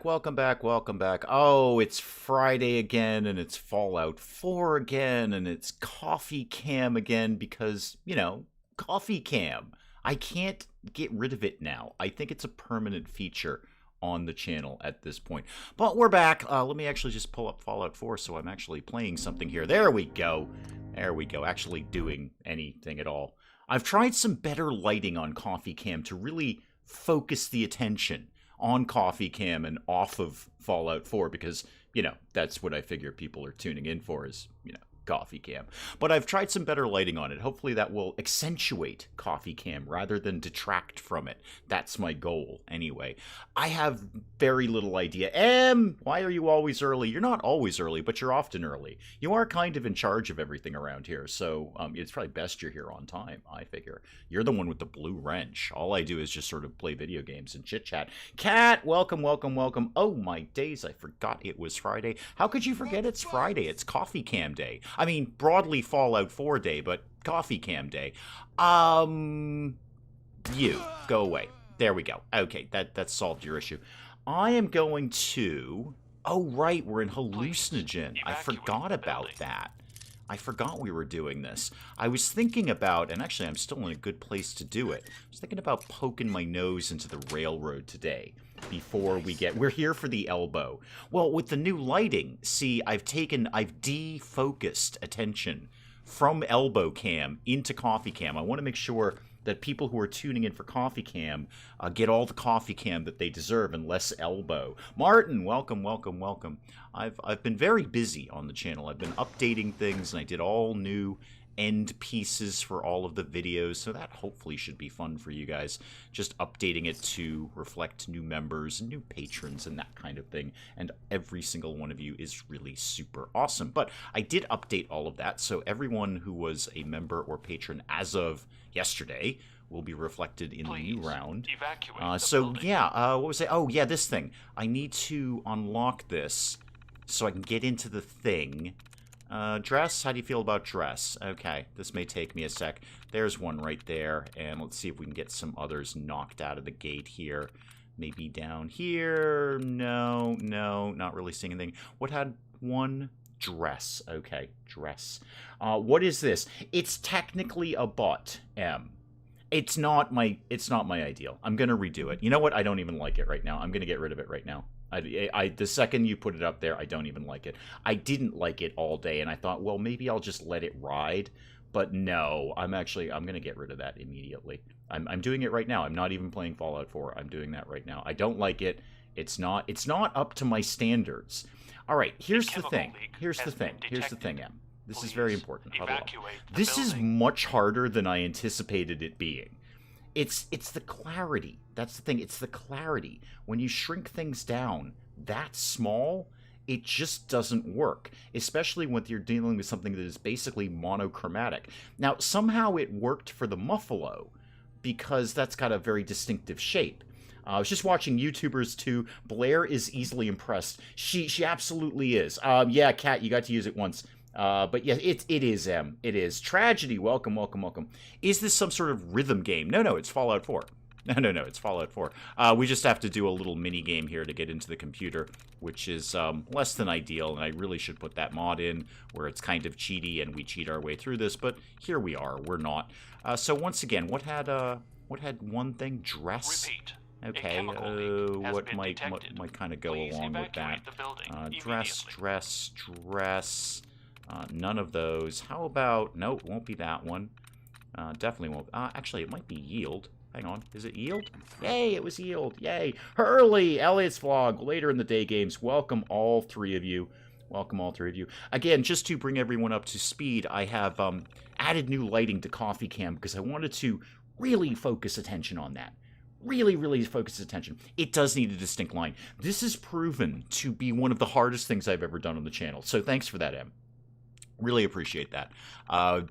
Welcome back, welcome back. Oh, it's Friday again, and it's Fallout 4 again, and it's CoffeeCam again because, CoffeeCam. I can't get rid of it now. I think it's a permanent feature on the channel at this point. But we're back. Let me actually just pull up Fallout 4 so I'm actually playing something here. There we go. There we go. Actually doing anything at all. I've tried some better lighting on CoffeeCam to really focus the attention on CoffeeCam and off of Fallout 4 because, that's what I figure people are tuning in for is, CoffeeCam. But I've tried some better lighting on it. Hopefully that will accentuate CoffeeCam rather than detract from it. That's my goal, anyway. I have very little idea. Why are you always early? You're not always early, but you're often early. You are kind of in charge of everything around here, so it's probably best you're here on time, I figure. You're the one with the blue wrench. All I do is just sort of play video games and chit-chat. Cat, welcome, welcome, welcome. Oh, my days, I forgot it was Friday. How could you forget it's Friday? It's CoffeeCam Day. I mean, broadly Fallout 4 Day, but CoffeeCam Day. You, go away. There we go. Okay, that solved your issue. I am going to... Oh, right, we're in Hallucinogen. I forgot about that. I forgot we were doing this. I was thinking about, and actually I'm still in a good place to do it, I was thinking about poking my nose into the railroad today before we get... We're here for the elbow. Well, with the new lighting, see, I've defocused attention from elbow cam into coffee cam. I want to make sure that people who are tuning in for CoffeeCam get all the CoffeeCam that they deserve and less elbow. Martin, welcome, welcome, welcome. I've been very busy on the channel. I've been updating things, and I did all new end pieces for all of the videos, so that hopefully should be fun for you guys. Just updating it to reflect new members and new patrons and that kind of thing, and every single one of you is really super awesome. But I did update all of that, so everyone who was a member or patron as of yesterday will be reflected in the new round. So yeah, what was it? Oh yeah, this thing. I need to unlock this so I can get into the thing. Dress? How do you feel about dress? Okay, this may take me a sec. There's one right there, and let's see if we can get some others knocked out of the gate here. Maybe down here? No, not really seeing anything. What had one? Dress. Okay, dress. What is this? It's technically a bot, M. It's not my ideal. I'm gonna redo it. You know what? I don't even like it right now. I'm gonna get rid of it right now. The second you put it up there, I don't even like it. I didn't like it all day, and I thought, well, maybe I'll just let it ride. But no, I'm going to get rid of that immediately. I'm doing it right now. I'm not even playing Fallout 4. I'm doing that right now. I don't like it. It's not up to my standards. All right, here's the thing. Here's the thing, Em. This is very important. This is much harder than I anticipated it being. It's the clarity. That's the thing. It's the clarity. When you shrink things down that small, it just doesn't work, especially when you're dealing with something that is basically monochromatic. Now, somehow it worked for the Muffalo because that's got a very distinctive shape. I was just watching YouTubers too. Blair is easily impressed. She absolutely is. Yeah, Kat, you got to use it once. But yeah, it is, M. It is. Tragedy, welcome, welcome, welcome. Is this some sort of rhythm game? No, it's Fallout 4. No, it's Fallout 4. We just have to do a little mini game here to get into the computer, which is less than ideal, and I really should put that mod in where it's kind of cheaty and we cheat our way through this, but here we are. We're not. So once again, what had one thing? Dress? Repeat. Okay, what might kind of go along with that? Dress. None of those. How about... No, it won't be that one. Definitely won't. Actually, it might be yield. Hang on. Is it yield? Yay, it was yield. Yay. Hurley, Elliot's vlog, later in the day games. Welcome all three of you. Welcome all three of you. Again, just to bring everyone up to speed, I have added new lighting to CoffeeCam because I wanted to really focus attention on that. Really focus attention. It does need a distinct line. This is proven to be one of the hardest things I've ever done on the channel, so thanks for that, Em. Really appreciate that.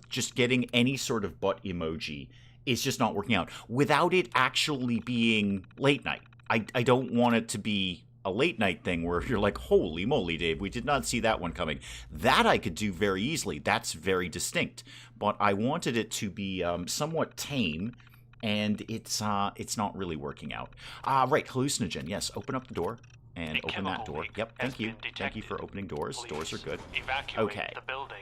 Just getting any sort of butt emoji is just not working out without it actually being late night. I don't want it to be a late night thing where you're like, holy moly, Dave, we did not see that one coming. That I could do very easily. That's very distinct. But I wanted it to be somewhat tame, and it's not really working out. Right, hallucinogen. Yes, open up the door. and open that door. Yep, thank you. Thank you for opening doors. Doors are good. Okay.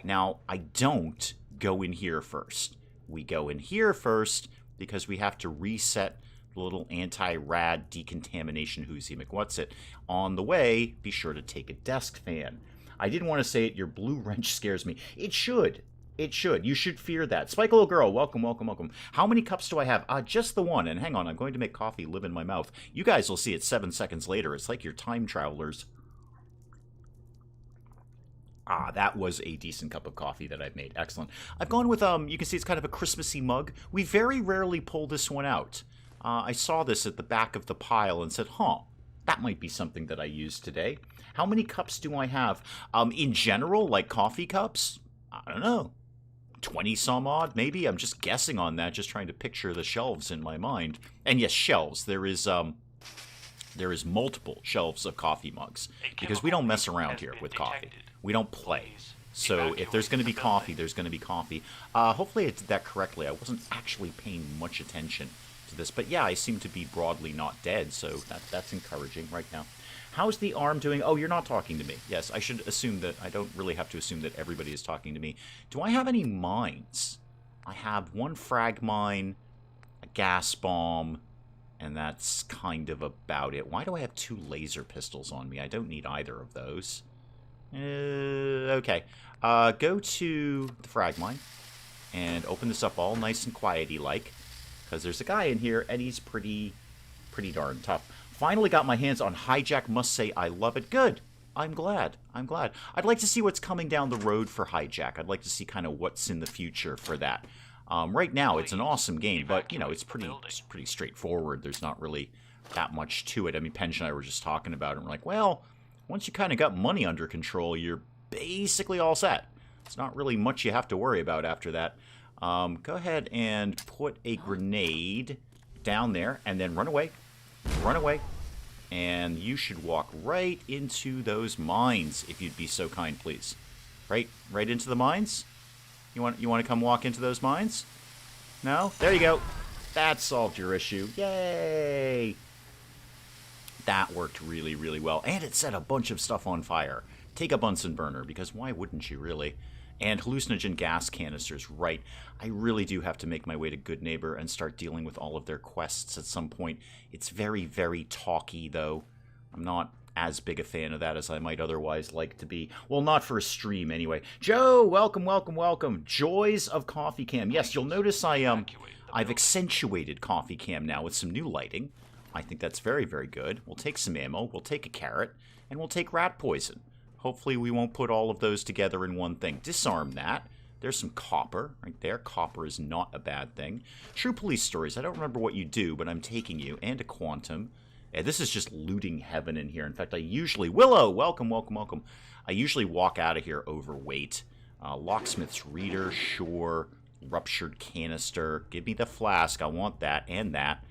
Now, I don't go in here first. We go in here first because we have to reset the little anti-rad decontamination whoozy McWhatsit. On the way, be sure to take a desk fan. I didn't want to say it. Your blue wrench scares me. It should. It should. You should fear that. Spike Little Girl, welcome, welcome, welcome. How many cups do I have? Just the one. And hang on, I'm going to make coffee live in my mouth. You guys will see it 7 seconds later. It's like you're time travelers. Ah, that was a decent cup of coffee that I've made. Excellent. I've gone with, you can see it's kind of a Christmassy mug. We very rarely pull this one out. I saw this at the back of the pile and said, huh, that might be something that I use today. How many cups do I have? In general, like coffee cups? I don't know. 20 some odd, maybe? I'm just guessing on that, just trying to picture the shelves in my mind. And yes, shelves. There is multiple shelves of coffee mugs. Because we don't mess around here with coffee. We don't play. So if there's going to be coffee, there's going to be coffee. Hopefully I did that correctly. I wasn't actually paying much attention to this. But yeah, I seem to be broadly not dead, so that's encouraging right now. How's the arm doing? Oh, you're not talking to me. Yes, I should assume that. I don't really have to assume that everybody is talking to me. Do I have any mines? I have one frag mine, a gas bomb, and that's kind of about it. Why do I have 2 laser pistols on me? I don't need either of those. Okay. Go to the frag mine and open this up all nice and quiety-like, because there's a guy in here, and he's pretty darn tough. Finally got my hands on Hijack. Must say I love it. Good. I'm glad. I'm glad. I'd like to see what's coming down the road for Hijack. I'd like to see kind of what's in the future for that. Right now, it's an awesome game, but, you know, it's pretty straightforward. There's not really that much to it. I mean, Pench and I were just talking about it, and we're like, well, once you kind of got money under control, you're basically all set. It's not really much you have to worry about after that. Go ahead and put a grenade down there, and then run away. Run away. And you should walk right into those mines, if you'd be so kind, please. Right into the mines? You want to come walk into those mines? No? There you go. That solved your issue. Yay! That worked really, really well. And it set a bunch of stuff on fire. Take a Bunsen burner, because why wouldn't you, really? And hallucinogen gas canisters, right. I really do have to make my way to Good Neighbor and start dealing with all of their quests at some point. It's very, very talky, though. I'm not as big a fan of that as I might otherwise like to be. Well, not for a stream, anyway. Joe, welcome, welcome, welcome. Joys of CoffeeCam. Yes, you'll notice I've accentuated CoffeeCam now with some new lighting. I think that's very, very good. We'll take some ammo, we'll take a carrot, and we'll take rat poison. Hopefully we won't put all of those together in one thing. Disarm that. There's some copper right there. Copper is not a bad thing. True police stories. I don't remember what you do, but I'm taking you. And a quantum. This is just looting heaven in here. In fact, I usually... Willow! Welcome, welcome, welcome. I usually walk out of here overweight. Locksmith's reader, sure. Ruptured canister. Give me the flask. I want that and that.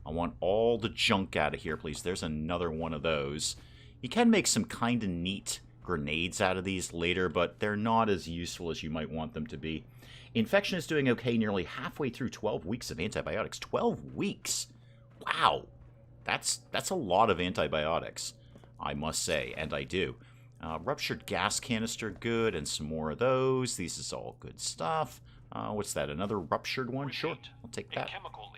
I want all the junk out of here, please. There's another one of those. You can make some kind of neat grenades out of these later, but they're not as useful as you might want them to be. Infection is doing okay, nearly halfway through 12 weeks of antibiotics. 12 weeks? Wow. That's a lot of antibiotics, I must say, and I do. Ruptured gas canister, good, and some more of those. This is all good stuff. What's that, another ruptured one? Sure, I'll take that.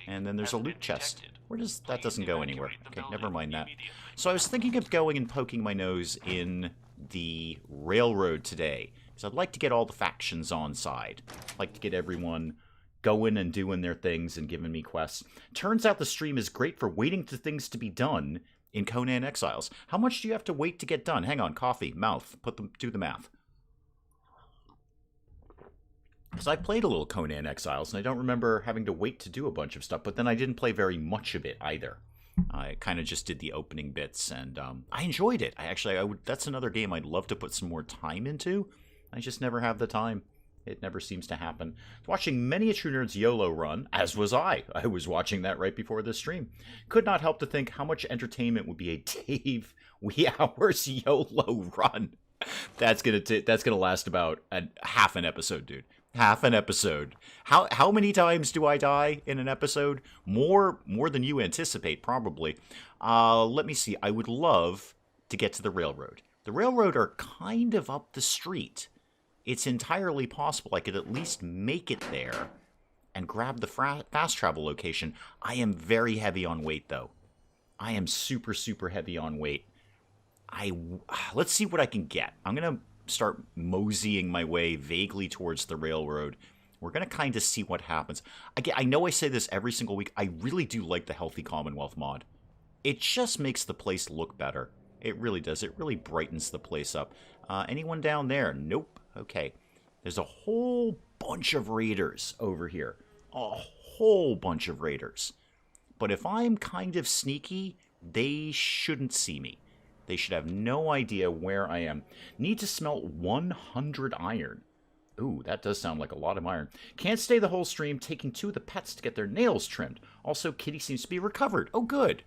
And then there's a loot chest. Where does that doesn't go anywhere. Okay, never mind that. So I was thinking of going and poking my nose in the railroad today, because I'd like to get all the factions on side. I'd like to get everyone going and doing their things and giving me quests. Turns out the stream is great for waiting for things to be done in Conan Exiles. How much do you have to wait to get done? Hang on, coffee, mouth, do the math. Because I played a little Conan Exiles, and I don't remember having to wait to do a bunch of stuff, but then I didn't play very much of it either. I kind of just did the opening bits, and I enjoyed it. That's another game I'd love to put some more time into. I just never have the time. It never seems to happen. Watching many a True Nerd's YOLO run, as was I. I was watching that right before this stream. Could not help to think how much entertainment would be a Dave Wee Hours YOLO run. That's gonna last about half an episode, dude. Half an episode. How many times do I die in an episode? More than you anticipate, probably. Let me see. I would love to get to the railroad. The railroad are kind of up the street. It's entirely possible I could at least make it there and grab the fast travel location. I am very heavy on weight, though. I am super, super heavy on weight. Let's see what I can get. I'm going to start moseying my way vaguely towards the railroad. We're going to kind of see what happens. I know I say this every single week. I really do like the Healthy Commonwealth mod. It just makes the place look better. It really does. It really brightens the place up. Anyone down there? Nope. Okay. There's a whole bunch of raiders over here. A whole bunch of raiders. But if I'm kind of sneaky, they shouldn't see me. They should have no idea where I am. Need to smelt 100 iron. Ooh, that does sound like a lot of iron. Can't stay the whole stream, taking 2 of the pets to get their nails trimmed. Also, Kitty seems to be recovered. Oh, good.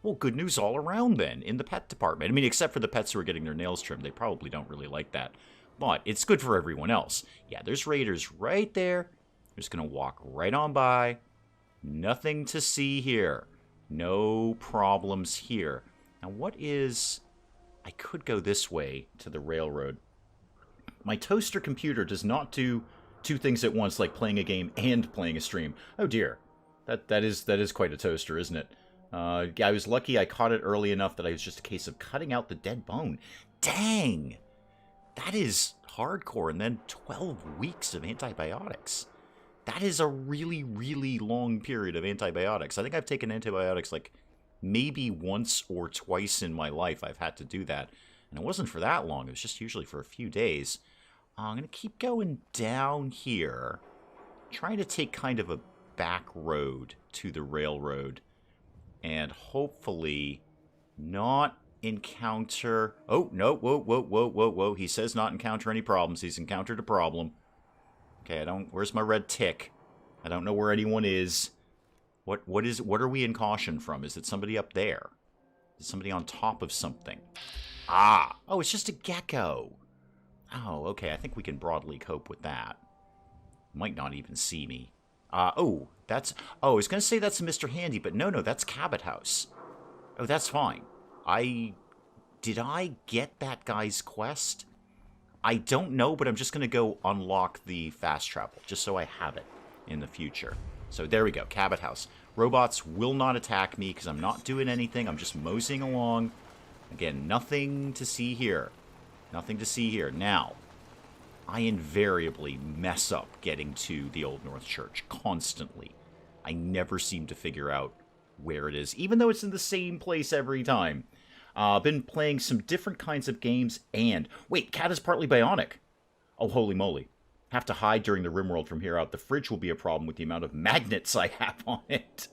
Well, good news all around then, in the pet department. I mean, except for the pets who are getting their nails trimmed. They probably don't really like that. But it's good for everyone else. Yeah, there's raiders right there. They're just going to walk right on by. Nothing to see here. No problems here. Now, what is... I could go this way to the railroad. My toaster computer does not do 2 things at once, like playing a game and playing a stream. Oh, dear. That is quite a toaster, isn't it? Yeah, I was lucky I caught it early enough that it was just a case of cutting out the dead bone. Dang! That is hardcore, and then 12 weeks of antibiotics. That is a really, really long period of antibiotics. I think I've taken antibiotics like maybe once or twice in my life. I've had to do that. And it wasn't for that long. It was just usually for a few days. I'm going to keep going down here. Trying to take kind of a back road to the railroad. And hopefully not encounter... Oh, no. Whoa. He says not encounter any problems. He's encountered a problem. Okay, Where's my red tick? I don't know where anyone is. What are we in caution from? Is it somebody up there? Is somebody on top of something? Ah! Oh, it's just a gecko. Oh, okay. I think we can broadly cope with that. Might not even see me. Oh, that's... Oh, I was going to say that's a Mr. Handy, but no, that's Cabot House. Oh, that's fine. Did I get that guy's quest? I don't know, but I'm just going to go unlock the fast travel, just so I have it in the future. So there we go, Cabot House. Robots will not attack me because I'm not doing anything. I'm just moseying along. Again, nothing to see here. Nothing to see here. Now, I invariably mess up getting to the Old North Church constantly. I never seem to figure out where it is, even though it's in the same place every time. I've been playing some different kinds of games, and... Wait, Cat is partly bionic. Oh, holy moly. Have to hide during the RimWorld from here out. The fridge will be a problem with the amount of magnets I have on it.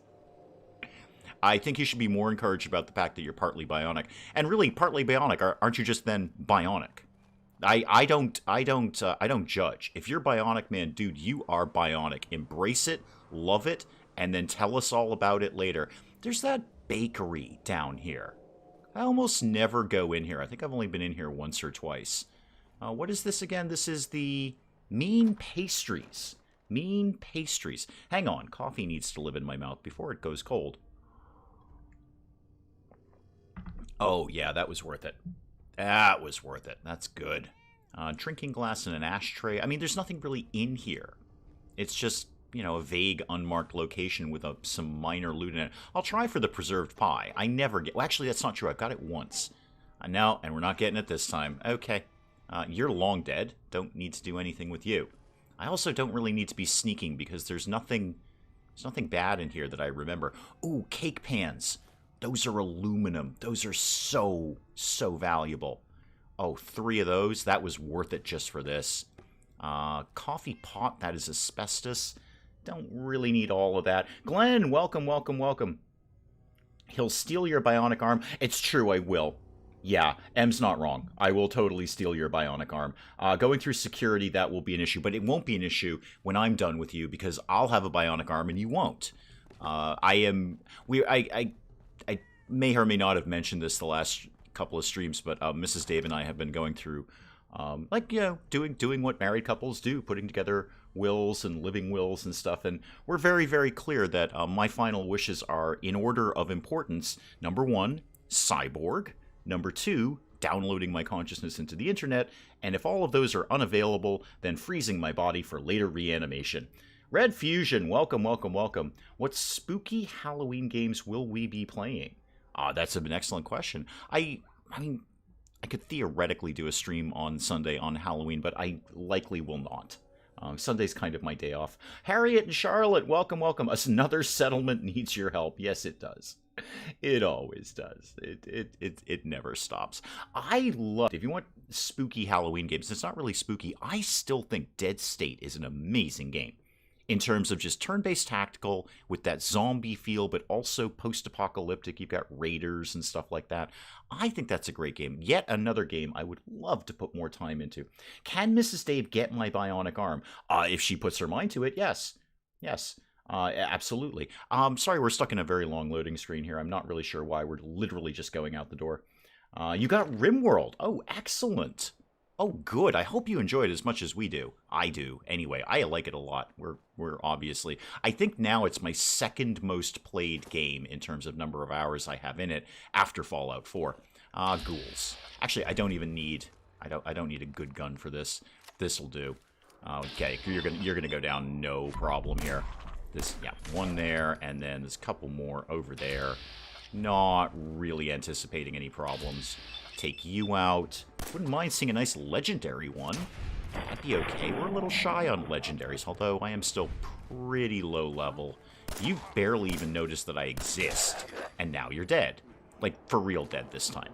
I think you should be more encouraged about the fact that you're partly bionic. And really, partly bionic, aren't you just then bionic? I don't judge. If you're bionic, man, dude, you are bionic. Embrace it, love it, and then tell us all about it later. There's that bakery down here. I almost never go in here. I think I've only been in here once or twice. What is this again? This is the Mean Pastries. Mean Pastries. Hang on. Coffee needs to live in my mouth before it goes cold. Oh, yeah, that was worth it. That was worth it. That's good. Drinking glass and an ashtray. I mean, there's nothing really in here. It's just, you know, a vague, unmarked location with some minor loot in it. I'll try for the preserved pie. I never get... Well, actually, that's not true. I've got it once. No, and we're not getting it this time. Okay. You're long dead. Don't need to do anything with you. I also don't really need to be sneaking because there's nothing bad in here that I remember. Ooh, cake pans. Those are aluminum. Those are so valuable. Oh, 3 of those. That was worth it just for this. Coffee pot. That is asbestos. Don't really need all of that. Glenn, welcome. He'll steal your bionic arm. It's true, I will. Yeah, M's not wrong. I will totally steal your bionic arm. Going through security, that will be an issue, but it won't be an issue when I'm done with you because I'll have a bionic arm and you won't. I may or may not have mentioned this the last couple of streams, but Mrs. Dave and I have been going through, doing what married couples do, putting together wills and living wills and stuff, and we're very, very clear that my final wishes are, in order of importance, number 1, cyborg, Number 2, downloading my consciousness into the internet, and if all of those are unavailable, then freezing my body for later reanimation. Red Fusion, welcome, welcome, welcome. What spooky Halloween games will we be playing? That's an excellent question. I mean, I could theoretically do a stream on Sunday on Halloween, but I likely will not. Sunday's kind of my day off. Harriet and Charlotte, welcome, welcome. Another settlement needs your help. Yes, it does. It always does. It never stops. I love, if you want spooky Halloween games, it's not really spooky. I still think Dead State is an amazing game. In terms of just turn-based tactical with that zombie feel, but also post-apocalyptic. You've got raiders and stuff like that. I think that's a great game. Yet another game I would love to put more time into. Can Mrs. Dave get my bionic arm? If she puts her mind to it, yes. Yes. Absolutely. Sorry, we're stuck in a very long loading screen here. I'm not really sure why. We're literally just going out the door. You got RimWorld. Oh, excellent. Oh, good. I hope you enjoy it as much as we do. I do. Anyway, I like it a lot. We're obviously... I think now it's my second most played game in terms of number of hours I have in it after Fallout 4. Ghouls. Actually, I don't even need... I don't need a good gun for this. This'll do. Okay, you're gonna go down no problem here. Yeah, one there, and then there's a couple more over there. Not really anticipating any problems. Take you out. Wouldn't mind seeing a nice legendary one. That'd be okay. We're a little shy on legendaries, although I am still pretty low level. You barely even noticed that I exist, and now you're dead. Like, for real dead this time.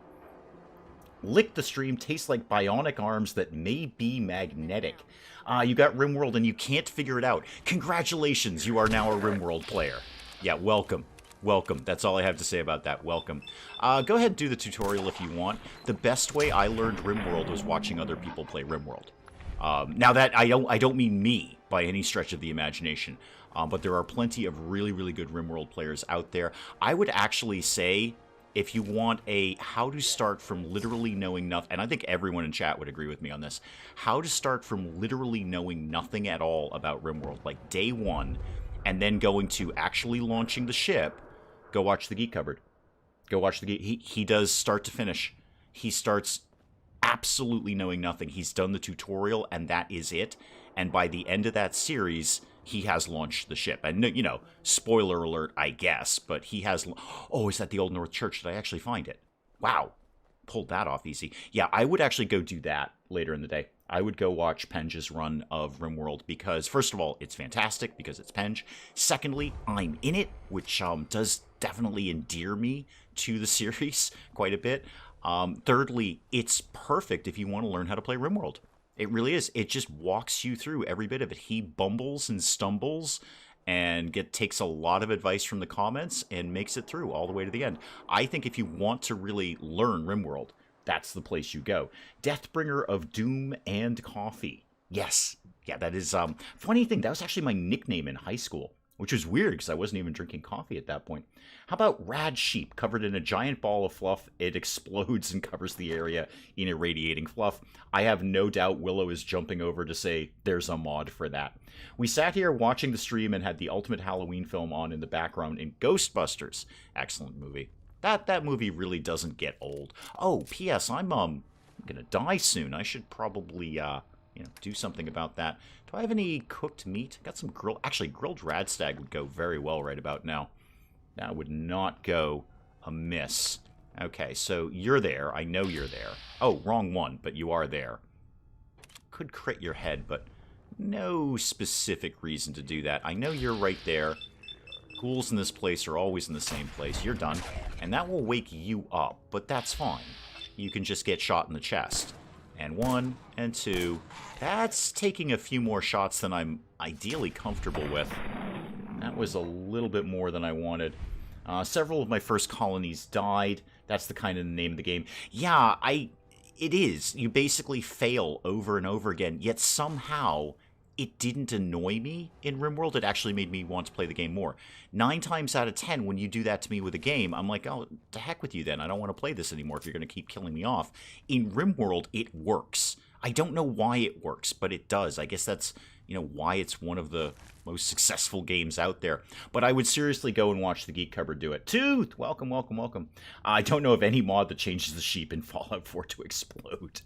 Lick the stream tastes like bionic arms that may be magnetic. You got RimWorld and you can't figure it out. Congratulations, you are now a RimWorld player. Yeah, welcome. Welcome. That's all I have to say about that. Welcome. Go ahead and do the tutorial if you want. The best way I learned RimWorld was watching other people play RimWorld. Now that I don't mean me by any stretch of the imagination, but there are plenty of really, really good RimWorld players out there. I would actually say, if you want a how to start from literally knowing nothing, and I think everyone in chat would agree with me on this, how to start from literally knowing nothing at all about RimWorld, like day one, and then going to actually launching the ship, go watch the Geek Cupboard. Go watch the Geek. He does start to finish. He starts absolutely knowing nothing. He's done the tutorial, and that is it. And by the end of that series, he has launched the ship. And, you know, spoiler alert, I guess, but he has... Oh, is that the Old North Church? Did I actually find it? Wow. Pulled that off easy. Yeah, I would actually go do that later in the day. I would go watch Penge's run of RimWorld because, first of all, it's fantastic because it's Penge. Secondly, I'm in it, which does definitely endear me to the series quite a bit. Thirdly, it's perfect if you want to learn how to play RimWorld. It really is. It just walks you through every bit of it. He bumbles and stumbles and takes a lot of advice from the comments and makes it through all the way to the end. I think if you want to really learn RimWorld, that's the place you go. Deathbringer of Doom and Coffee. Yes. Yeah, that is... funny thing, that was actually my nickname in high school, which was weird because I wasn't even drinking coffee at that point. How about Rad Sheep? Covered in a giant ball of fluff, it explodes and covers the area in irradiating fluff. I have no doubt Willow is jumping over to say there's a mod for that. We sat here watching the stream and had the Ultimate Halloween film on in the background in Ghostbusters. Excellent movie. That movie really doesn't get old. Oh, P.S. I'm gonna die soon. I should probably do something about that. Do I have any cooked meat? Got some grilled... Actually, grilled radstag would go very well right about now. That would not go amiss. Okay, so you're there. I know you're there. Oh, wrong one, but you are there. Could crit your head, but no specific reason to do that. I know you're right there. Ghouls in this place are always in the same place. You're done. And that will wake you up, but that's fine. You can just get shot in the chest. And 1, and 2. That's taking a few more shots than I'm ideally comfortable with. That was a little bit more than I wanted. Several of my first colonies died. That's the kind of name of the game. Yeah, it is. You basically fail over and over again, yet somehow it didn't annoy me in RimWorld. It actually made me want to play the game more. 9 times out of 10, when you do that to me with a game, I'm like, oh, to heck with you then. I don't want to play this anymore if you're going to keep killing me off. In RimWorld, it works. I don't know why it works, but it does. I guess that's, you know, why it's one of the most successful games out there. But I would seriously go and watch the Geek Cupboard do it. Tooth! Welcome, welcome, welcome. I don't know of any mod that changes the sheep in Fallout 4 to explode.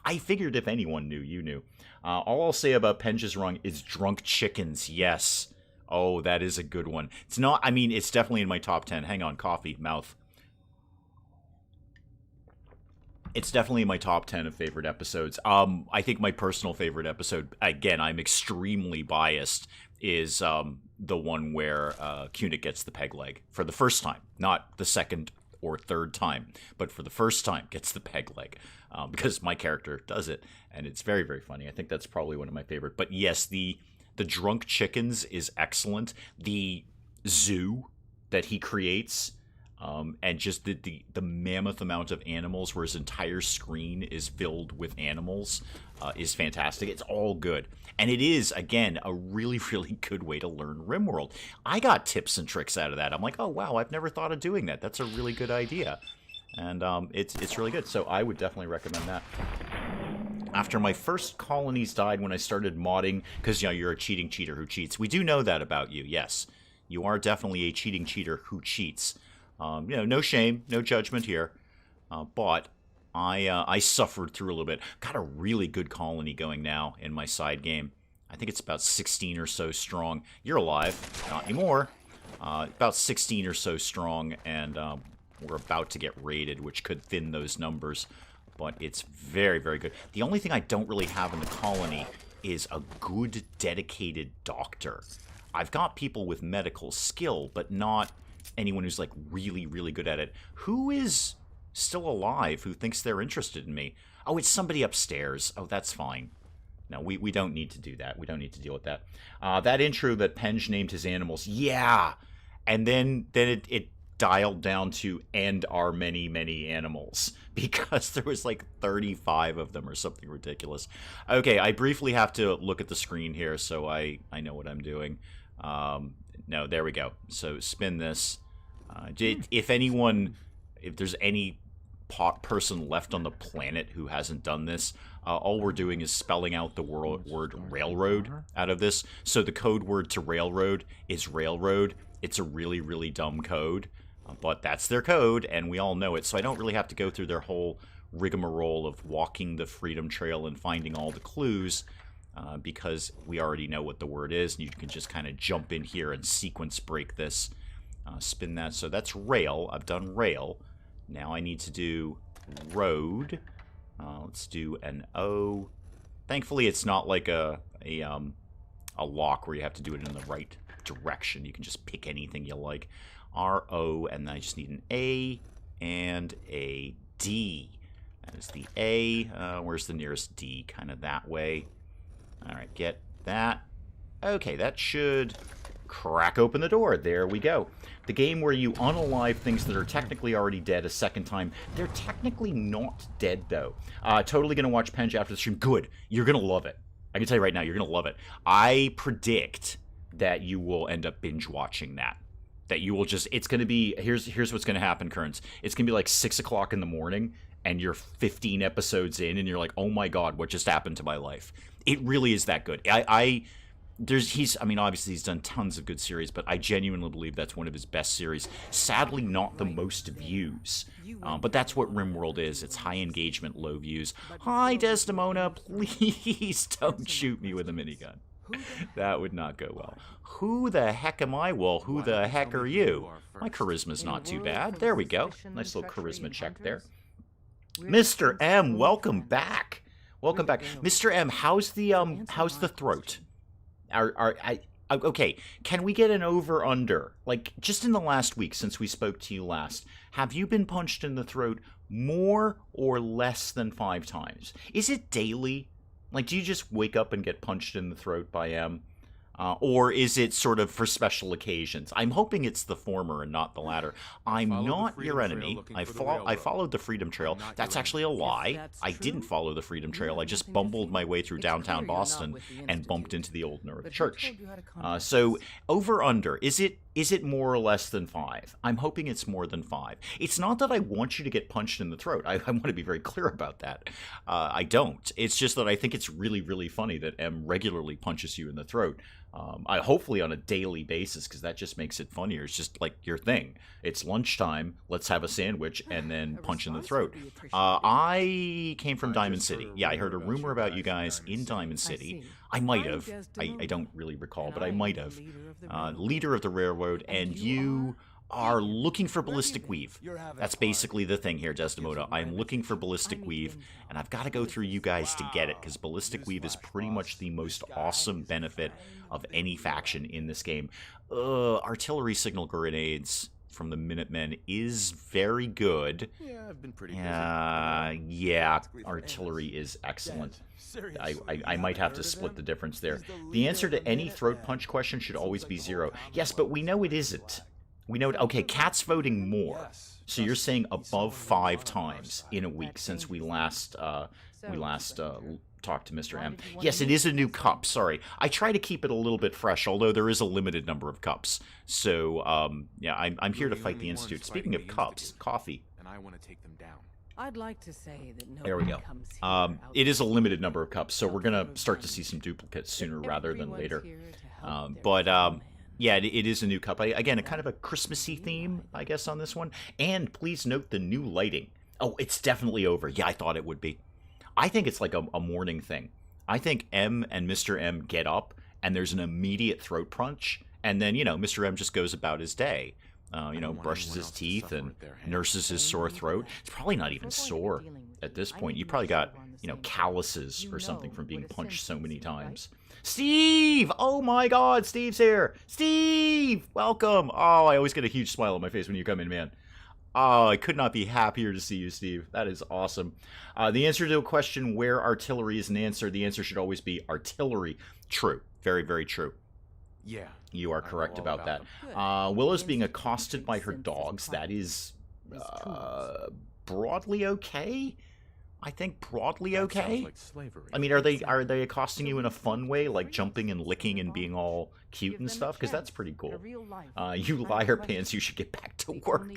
I figured if anyone knew, you knew. All I'll say about Penge's Rung is drunk chickens, yes. Oh, that is a good one. It's not, I mean, it's definitely in my top 10. Hang on, coffee, mouth. It's definitely in my top 10 of favorite episodes. I think my personal favorite episode, again, I'm extremely biased, is the one where Kunit gets the peg leg for the first time. Not the second or third time, but for the first time gets the peg leg. Because my character does it, and it's very, very funny. I think that's probably one of my favorite. But yes, the drunk chickens is excellent. The zoo that he creates, and just the mammoth amount of animals where his entire screen is filled with animals is fantastic. It's all good. And it is, again, a really, really good way to learn RimWorld. I got tips and tricks out of that. I'm like, oh, wow, I've never thought of doing that. That's a really good idea. And it's really good, so I would definitely recommend that. After my first colonies died when I started modding, because, you know, you're a cheating cheater who cheats. We do know that about you, yes. You are definitely a cheating cheater who cheats. You know, no shame, no judgment here. But I suffered through a little bit. Got a really good colony going now in my side game. I think it's about 16 or so strong. You're alive. Not anymore. About 16 or so strong, and we're about to get raided, which could thin those numbers. But it's very, very good. The only thing I don't really have in the colony is a good, dedicated doctor. I've got people with medical skill, but not anyone who's, like, really, really good at it. Who is still alive who thinks they're interested in me? Oh, it's somebody upstairs. Oh, that's fine. No, we don't need to do that. We don't need to deal with that. That intro that Penge named his animals. Yeah! And then it dialed down to "and our many, many animals," because there was like 35 of them or something ridiculous. Okay, I briefly have to look at the screen here so I know what I'm doing. No, there we go. So spin this. If there's any person left on the planet who hasn't done this, all we're doing is spelling out the word railroad out of this. So the code word to railroad is railroad. It's a really, really dumb code. But that's their code, and we all know it, so I don't really have to go through their whole rigmarole of walking the Freedom Trail and finding all the clues, because we already know what the word is, and you can just kind of jump in here and sequence break this. Spin that. So that's rail. I've done rail. Now I need to do road. Let's do an O. Thankfully, it's not like a lock where you have to do it in the right direction. You can just pick anything you like. R-O, and then I just need an A and a D. That is the A. Where's the nearest D? Kind of that way. All right, get that. Okay, that should crack open the door. There we go. The game where you unalive things that are technically already dead a second time. They're technically not dead, though. Totally going to watch Penge after the stream. Good. You're going to love it. I can tell you right now, you're going to love it. I predict that you will end up binge-watching that. That you will just, it's going to be, here's what's going to happen, Kearns. It's going to be like 6 o'clock in the morning, and you're 15 episodes in, and you're like, oh my god, what just happened to my life? It really is that good. I mean, obviously he's done tons of good series, but I genuinely believe that's one of his best series. Sadly, not the most views. But that's what RimWorld is. It's high engagement, low views. Hi, Desdemona, please don't shoot me with a minigun. That would not go well. Who the heck am I? Well, who the heck are you? My charisma's not too bad. There we go. Nice little charisma check there. Mr. M, welcome back. Welcome back. Mr. M, how's the throat? Okay, can we get an over-under? Like, just in the last week since we spoke to you last, have you been punched in the throat more or less than 5 times? Is it daily? Like, do you just wake up and get punched in the throat by M? Or is it sort of for special occasions? I'm hoping it's the former and not the latter. I'm not your enemy. I followed the Freedom Trail. That's actually a lie. I didn't follow the Freedom Trail. I just bumbled my way through downtown Boston and bumped into the Old North Church. So, over-under. Is it Is it more or less than 5? I'm hoping it's more than 5. It's not that I want you to get punched in the throat. I want to be very clear about that. I don't. It's just that I think it's really, really funny that M regularly punches you in the throat. Hopefully on a daily basis, because that just makes it funnier. It's just like your thing. It's lunchtime, let's have a sandwich, and then punch in the throat. I came from Diamond City. Yeah, I heard a rumor about you guys in Diamond City. I might have. I don't really recall, but I might have. Leader of the railroad, and you are looking for ballistic weave. That's basically the thing here, Desdemona. I'm looking for ballistic weave, and I've got to go through you guys to get it, because ballistic weave is pretty much the most awesome benefit of any faction in this game. Artillery signal grenades from the Minutemen is very good. Yeah, I've been pretty busy. Yeah, artillery is excellent. I might have to split the difference there. The answer to any throat punch question should always be 0. Yes, but we know it isn't. We know it. Okay, Cat's voting more. So you're saying above 5 times in a week since we last talked to Mr. M. Yes, it is a new cup. Sorry, I try to keep it a little bit fresh, although there is a limited number of cups. So yeah, I'm here to fight the Institute. Speaking of cups, coffee. And I want to take them down. I'd like to say that there we go. It is a limited number of cups, so we're gonna start to see some duplicates sooner rather than later. Yeah, it is a new cup. Again, a kind of a Christmassy theme, I guess, on this one. And please note the new lighting. Oh, it's definitely over. Yeah, I thought it would be. I think it's like a morning thing. I think M and Mr. M get up, and there's an immediate throat punch, and then, you know, Mr. M just goes about his day. You know, brushes his teeth and nurses his sore throat. It's probably not even sore at this point. You probably got, you know, calluses or something from being punched so many times. Steve! Oh my god, Steve's here! Steve! Welcome! Oh, I always get a huge smile on my face when you come in, man. Oh, I could not be happier to see you, Steve. That is awesome. The answer to a question where artillery is an answer, the answer should always be artillery. True. Very, very true. Yeah. You are correct about that. Willow's being accosted by her dogs. That is broadly okay. I think broadly okay. Like slavery. I mean, are they accosting you in a fun way, like jumping and licking and being all cute and stuff? Because that's pretty cool. You liar pants, you should get back to work.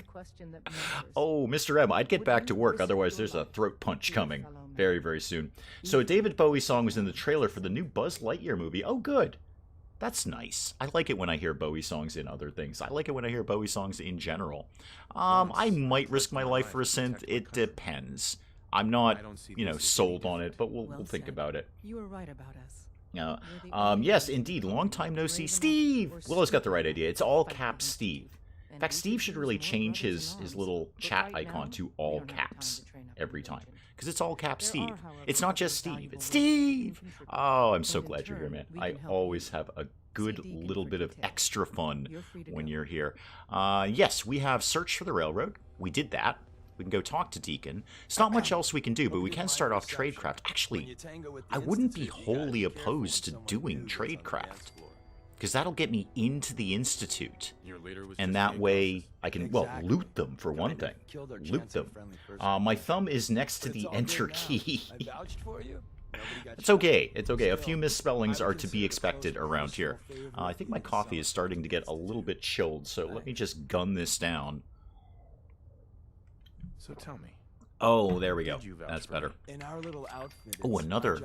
Oh, Mr. M, I'd get back to work, otherwise there's a throat punch coming very, very soon. So a David Bowie song was in the trailer for the new Buzz Lightyear movie. Oh, good. That's nice. I like it when I hear Bowie songs in other things. I like it when I hear Bowie songs in general. I might risk my life for a synth. It depends. I'm not, you know, sold on it, but we'll think about it. You were right about us. Yes, indeed. Long time no see. Steve! Willow's got the right idea. It's all caps Steve. In fact, Steve should really change his little chat icon to all caps every time. Because it's all caps Steve. It's not just Steve. It's Steve! Oh, I'm so glad you're here, man. I always have a good little bit of extra fun when you're here. Yes, we have Search for the Railroad. We did that. We can go talk to Deacon. There's not much else we can do, but we can start off Tradecraft. Actually, I wouldn't be wholly opposed to doing Tradecraft, because that'll get me into the Institute. And that way, I can, well, loot them, for one thing. Loot them. My thumb is next to the Enter key. It's okay. It's okay. A few misspellings are to be expected around here. I think my coffee is starting to get a little bit chilled, so let me just gun this down. So tell me. Oh, there we go. That's better. Oh, another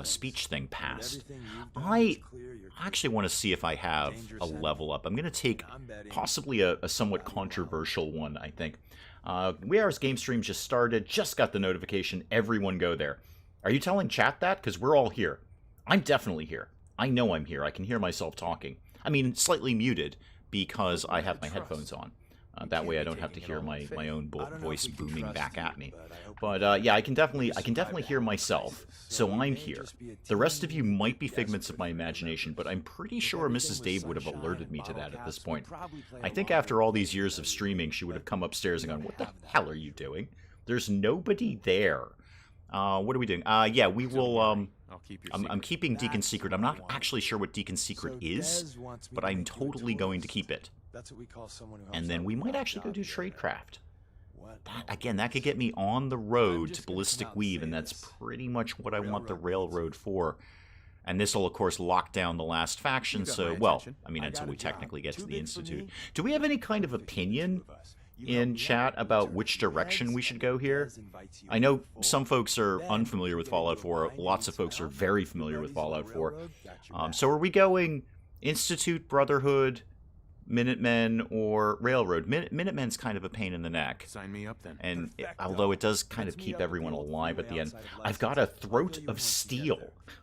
speech thing passed. I actually want to see if I have a level up. I'm going to take possibly a somewhat controversial one, I think. We Hours Game Stream just started. Just got the notification. Everyone go there. Are you telling chat that? Because we're all here. I'm definitely here. I know I'm here. I can hear myself talking. I mean, slightly muted because I have my headphones on. That way I don't have to hear my own voice booming back at me. But yeah, I can definitely hear myself, so I'm here. The rest of you might be figments of my imagination, but I'm pretty sure Mrs. Dave would have alerted me to that at this point. I think after all these years of streaming, she would have come upstairs and gone, "What the hell are you doing? There's nobody there." What are we doing? Yeah, we will, I'm keeping Deacon's secret. I'm not actually sure what Deacon's secret is, but I'm totally going to keep it. And then we might actually go do Tradecraft. Again, that could get me on the road to Ballistic Weave, and that's pretty much what I want the railroad for. And this will, of course, lock down the last faction, so, well, I mean, until we technically get to the Institute. Do we have any kind of opinion in chat about which direction we should go here? I know some folks are unfamiliar with Fallout 4. Lots of folks are very familiar with Fallout 4. So are we going Institute, Brotherhood, Minutemen, or Railroad? Minutemen's kind of a pain in the neck. Sign me up then. And although it does kind of keep everyone alive at the end. I've got a Throat of Steel.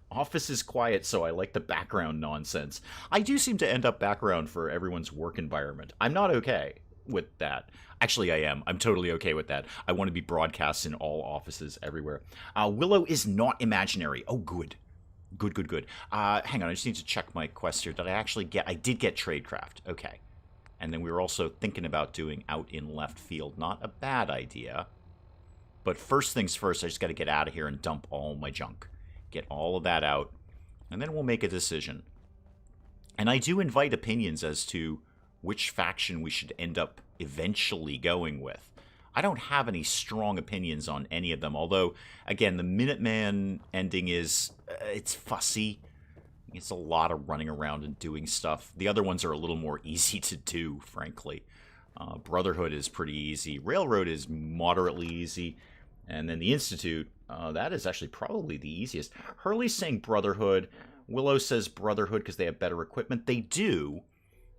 Office is quiet, so I like the background nonsense. I do seem to end up background for everyone's work environment. I'm not okay with that. Actually, I am. I'm totally okay with that. I want to be broadcast in all offices everywhere. Willow is not imaginary. Oh, good. Good. Hang on, I just need to check my quest here. Did I actually get... I did get Tradecraft. Okay. And then we were also thinking about doing Out in Left Field. Not a bad idea. But first things first, I just got to get out of here and dump all my junk. Get all of that out. And then we'll make a decision. And I do invite opinions as to which faction we should end up eventually going with. I don't have any strong opinions on any of them, although, again, the Minuteman ending is, it's fussy. It's a lot of running around and doing stuff. The other ones are a little more easy to do, frankly. Brotherhood is pretty easy. Railroad is moderately easy. And then the Institute, that is actually probably the easiest. Hurley's saying Brotherhood. Willow says Brotherhood because they have better equipment. They do,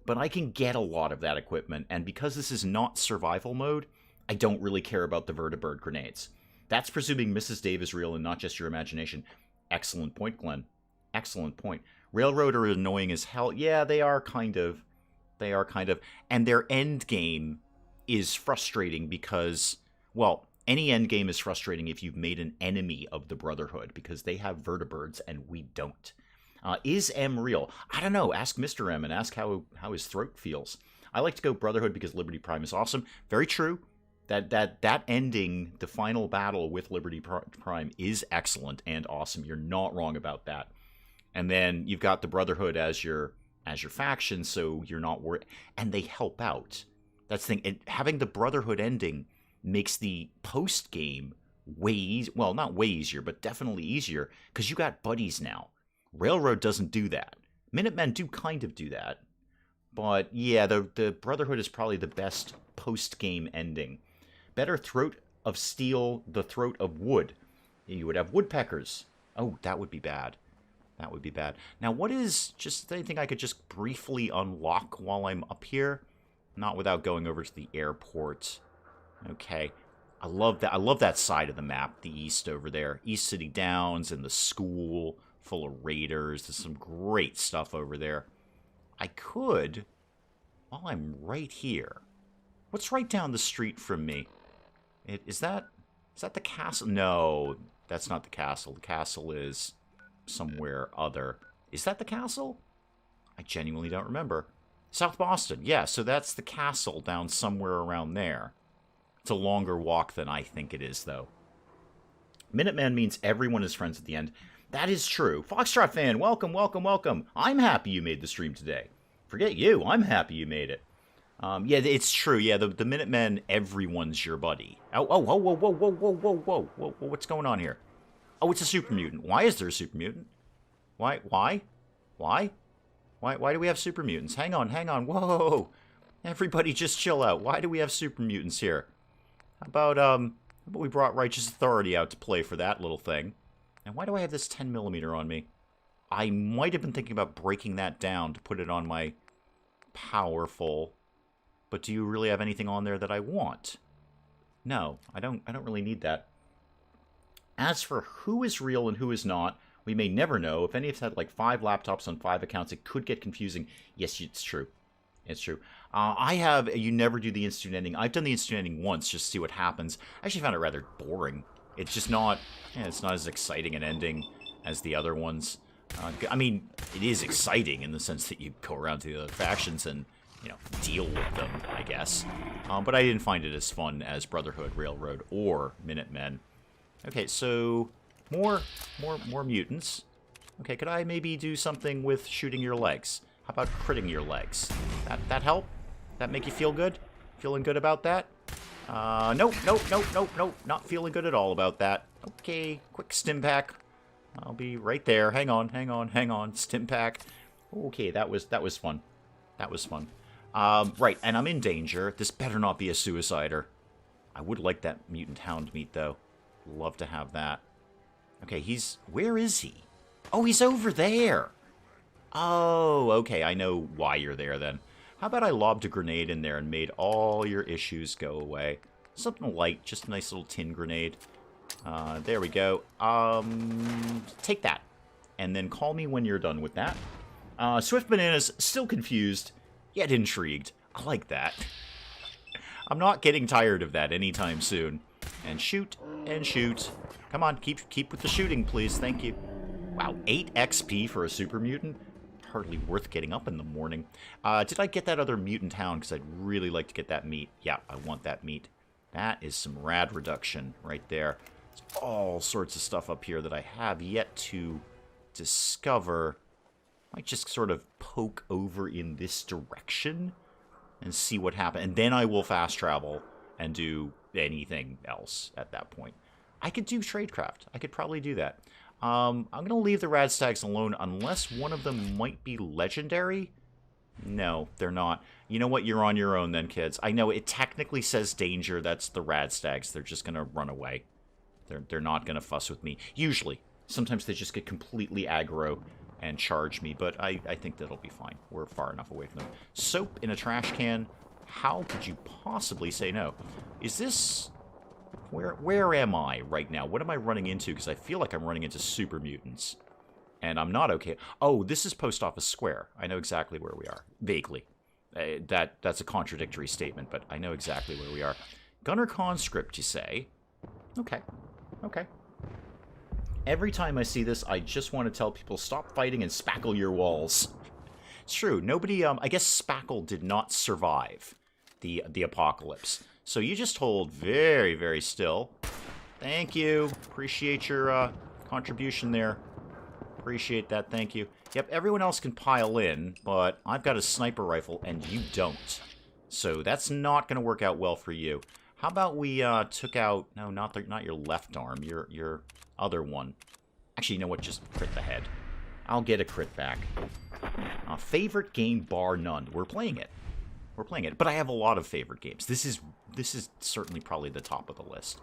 but I can get a lot of that equipment. And because this is not survival mode, I don't really care about the vertibird grenades. That's presuming Mrs. Dave is real and not just your imagination. Excellent point, Glenn. Excellent point. Railroad are annoying as hell. Yeah, they are kind of. They are kind of. And their end game is frustrating because, well, any end game is frustrating if you've made an enemy of the Brotherhood because they have vertibirds and we don't. Is M real? I don't know. Ask Mr. M and ask how his throat feels. I like to go Brotherhood because Liberty Prime is awesome. Very true. That ending, the final battle with Liberty Prime is excellent and awesome. You're not wrong about that. And then you've got the Brotherhood as your faction, so you're not worried. And they help out. That's the thing. And having the Brotherhood ending makes the post game way easier. Well, not way easier, but definitely easier because you got buddies now. Railroad doesn't do that. Minutemen do kind of do that. But yeah, the Brotherhood is probably the best post game ending. Better Throat of Steel, the Throat of Wood. You would have woodpeckers. Oh, that would be bad. That would be bad. Now, what is just anything I could just briefly unlock while I'm up here? Not without going over to the airport. Okay. I love that. I love that side of the map, the east over there. East City Downs and the school full of raiders. There's some great stuff over there. I could, while I'm right here. What's right down the street from me? Is that the castle? No, that's not the castle. The castle is somewhere other. Is that the castle? I genuinely don't remember. South Boston. Yeah, so that's the castle down somewhere around there. It's a longer walk than I think it is, though. Minuteman means everyone is friends at the end. That is true. Foxtrot fan, welcome, welcome, welcome. I'm happy you made the stream today. Forget you. I'm happy you made it. Yeah, it's true. Yeah, the Minutemen, everyone's your buddy. Oh, whoa, what's going on here? Oh, it's a super mutant. Why is there a super mutant? Why do we have super mutants? Hang on. Whoa. Everybody just chill out. Why do we have super mutants here? How about we brought Righteous Authority out to play for that little thing? And why do I have this 10mm on me? I might have been thinking about breaking that down to put it on my powerful. But do you really have anything on there that I want? No, I don't really need that. As for who is real and who is not, we may never know. If any of us had like 5 laptops on 5 accounts, it could get confusing. Yes, it's true. It's true. I have you never do the Institute ending. I've done the Institute ending once just to see what happens. I actually found it rather boring. It's just not, it's not as exciting an ending as the other ones. I mean, it is exciting in the sense that you go around to the other factions and, you know, deal with them, I guess. But I didn't find it as fun as Brotherhood, Railroad, or Minutemen. Okay, so more mutants. Okay, could I maybe do something with shooting your legs? How about critting your legs? That help? That make you feel good? Feeling good about that? Nope. Not feeling good at all about that. Okay, quick stim pack. I'll be right there. Hang on, hang on, hang on. Stim pack. Okay, that was fun. That was fun. Right, and I'm in danger. This better not be a suicider. I would like that mutant hound meat, though. Love to have that. Okay, where is he? Oh, he's over there. Oh, okay, I know why you're there, then. How about I lobbed a grenade in there and made all your issues go away? Something light, just a nice little tin grenade. There we go. Take that. And then call me when you're done with that. Swift Bananas, still confused, yet intrigued. I like that. I'm not getting tired of that anytime soon. And shoot, and shoot. Come on, keep with the shooting, please. Thank you. Wow, 8 XP for a super mutant? Hardly worth getting up in the morning. Did I get that other mutant hound? Because I'd really like to get that meat. Yeah, I want that meat. That is some rad reduction right there. There's all sorts of stuff up here that I have yet to discover. Might just sort of poke over in this direction and see what happens. And then I will fast travel and do anything else at that point. I could do tradecraft. I could probably do that. I'm going to leave the Radstags alone unless one of them might be legendary. No, they're not. You know what? You're on your own then, kids. I know it technically says danger. That's the Radstags. They're just going to run away. They're not going to fuss with me. Usually. Sometimes they just get completely aggro and charge me, but I think that'll be fine. We're far enough away from them. Soap in a trash can. How could you possibly say no? Is this... Where am I right now? What am I running into? Because I feel like I'm running into super mutants. And I'm not okay. Oh, this is Post Office Square. I know exactly where we are. Vaguely. That's a contradictory statement, but I know exactly where we are. Gunner Conscript, you say? Okay. Okay. Every time I see this, I just want to tell people, stop fighting and spackle your walls. It's true. Nobody, I guess Spackle did not survive the apocalypse. So you just hold very, very still. Thank you. Appreciate your contribution there. Appreciate that. Thank you. Yep, everyone else can pile in, but I've got a sniper rifle and you don't. So that's not going to work out well for you. How about we took out... No, not your left arm. Your other one. Actually, you know what? Just crit the head. I'll get a crit back. Favorite game bar none. We're playing it. We're playing it. But I have a lot of favorite games. This is certainly probably the top of the list.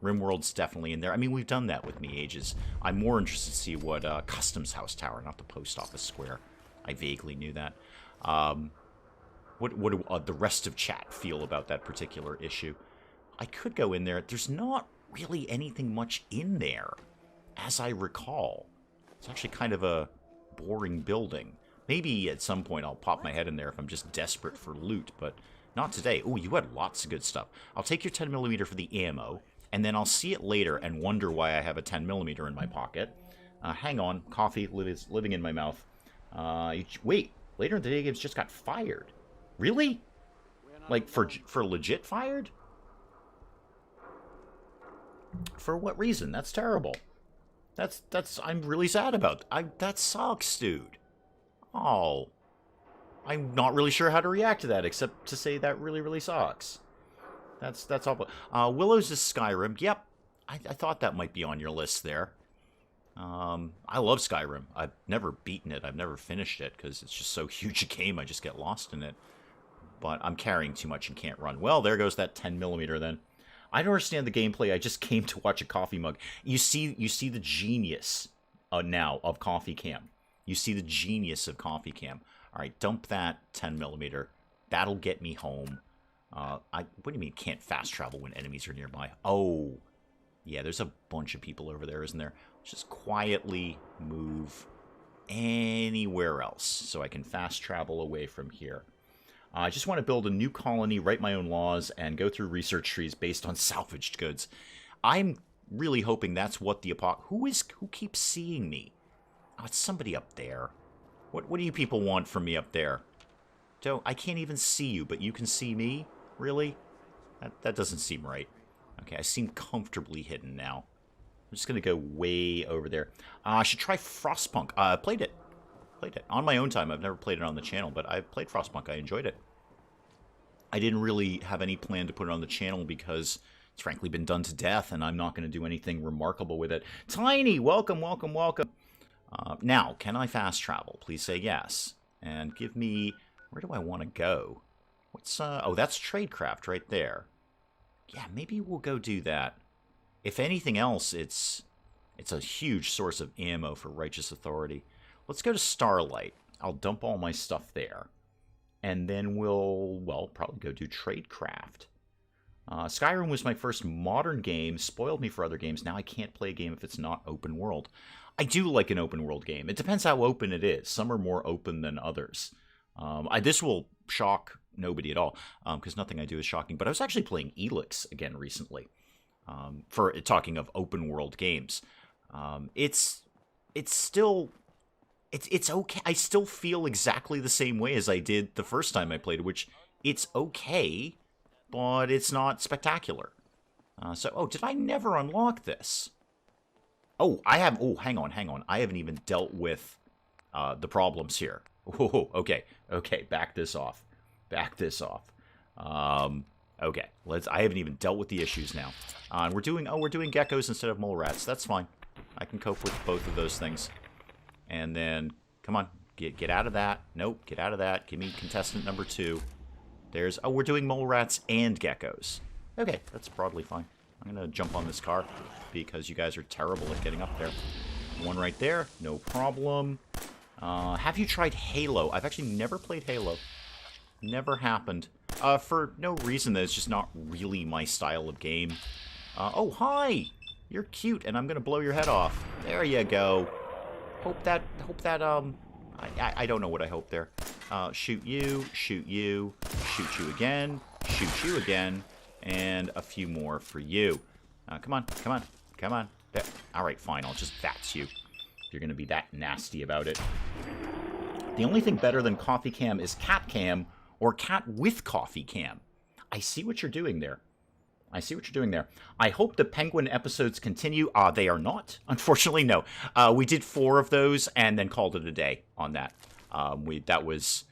RimWorld's definitely in there. I mean, we've done that with me ages. I'm more interested to see what Customs House Tower, not the Post Office Square. I vaguely knew that. What do the rest of chat feel about that particular issue? I could go in there. There's not really anything much in there, as I recall. It's actually kind of a boring building. Maybe at some point I'll pop my head in there if I'm just desperate for loot, but not today. Oh, you had lots of good stuff. I'll take your 10mm for the ammo, and then I'll see it later and wonder why I have a 10mm in my pocket. Hang on. Coffee is living in my mouth. Wait. Later in the day, games just got fired. Really? Like, for legit fired? For what reason? That's terrible. I'm really sad about that sucks, dude. Oh. I'm not really sure how to react to that, except to say that really, really sucks. That's awful. Willows is Skyrim. Yep. I thought that might be on your list there. I love Skyrim. I've never beaten it. I've never finished it, because it's just so huge a game, I just get lost in it. But I'm carrying too much and can't run. Well, there goes that 10mm then. I don't understand the gameplay. I just came to watch a coffee mug. You see the genius now of CoffeeCam. You see the genius of CoffeeCam. All right, dump that 10mm. That'll get me home. What do you mean can't fast travel when enemies are nearby? Oh, yeah, there's a bunch of people over there, isn't there? Just quietly move anywhere else so I can fast travel away from here. I just want to build a new colony, write my own laws, and go through research trees based on salvaged goods. I'm really hoping that's what the who keeps seeing me? Oh, it's somebody up there. What do you people want from me up there? I can't even see you, but you can see me? Really? That doesn't seem right. Okay, I seem comfortably hidden now. I'm just going to go way over there. I should try Frostpunk. I played it. On my own time. I've never played it on the channel, but I played Frostpunk. I enjoyed it. I didn't really have any plan to put it on the channel because It's frankly been done to death, and I'm not going to do anything remarkable with it. Tiny, welcome, welcome, welcome. Now, can I fast travel? Please say yes. And give me... Where do I want to go? What's... Oh, that's Tradecraft right there. Yeah, maybe we'll go do that. If anything else, it's a huge source of ammo for Righteous Authority. Let's go to Starlight. I'll dump all my stuff there. And then we'll, well, probably go do Tradecraft. Skyrim was my first modern game, spoiled me for other games. Now I can't play a game if it's not open world. I do like an open world game. It depends how open it is. Some are more open than others. This will shock nobody at all, because nothing I do is shocking. But I was actually playing Elix again recently, for talking of open world games. It's still... It's okay. I still feel exactly the same way as I did the first time I played it, which it's okay, but it's not spectacular. Oh, did I never unlock this? Oh, I have... Oh, hang on. I haven't even dealt with the problems here. Oh, okay. Back this off. Okay, I haven't even dealt with the issues now. We're doing geckos instead of mole rats. That's fine. I can cope with both of those things. And then, come on, get out of that. Nope, get out of that. Give me contestant number 2. There's... Oh, we're doing mole rats and geckos. Okay, that's broadly fine. I'm going to jump on this car because you guys are terrible at getting up there. One right there, no problem. Have you tried Halo? I've actually never played Halo. Never happened. For no reason that it's just not really my style of game. Oh, hi! You're cute, and I'm going to blow your head off. There you go. Hope that, I don't know what I hope there. Shoot you, shoot you again, and a few more for you. Come on. There. Alright, fine, I'll just VATS you. You're gonna be that nasty about it. The only thing better than CoffeeCam is CatCam, or Cat with CoffeeCam. I see what you're doing there. I hope the Penguin episodes continue. They are not. Unfortunately, no. We did 4 of those and then called it a day on that. That was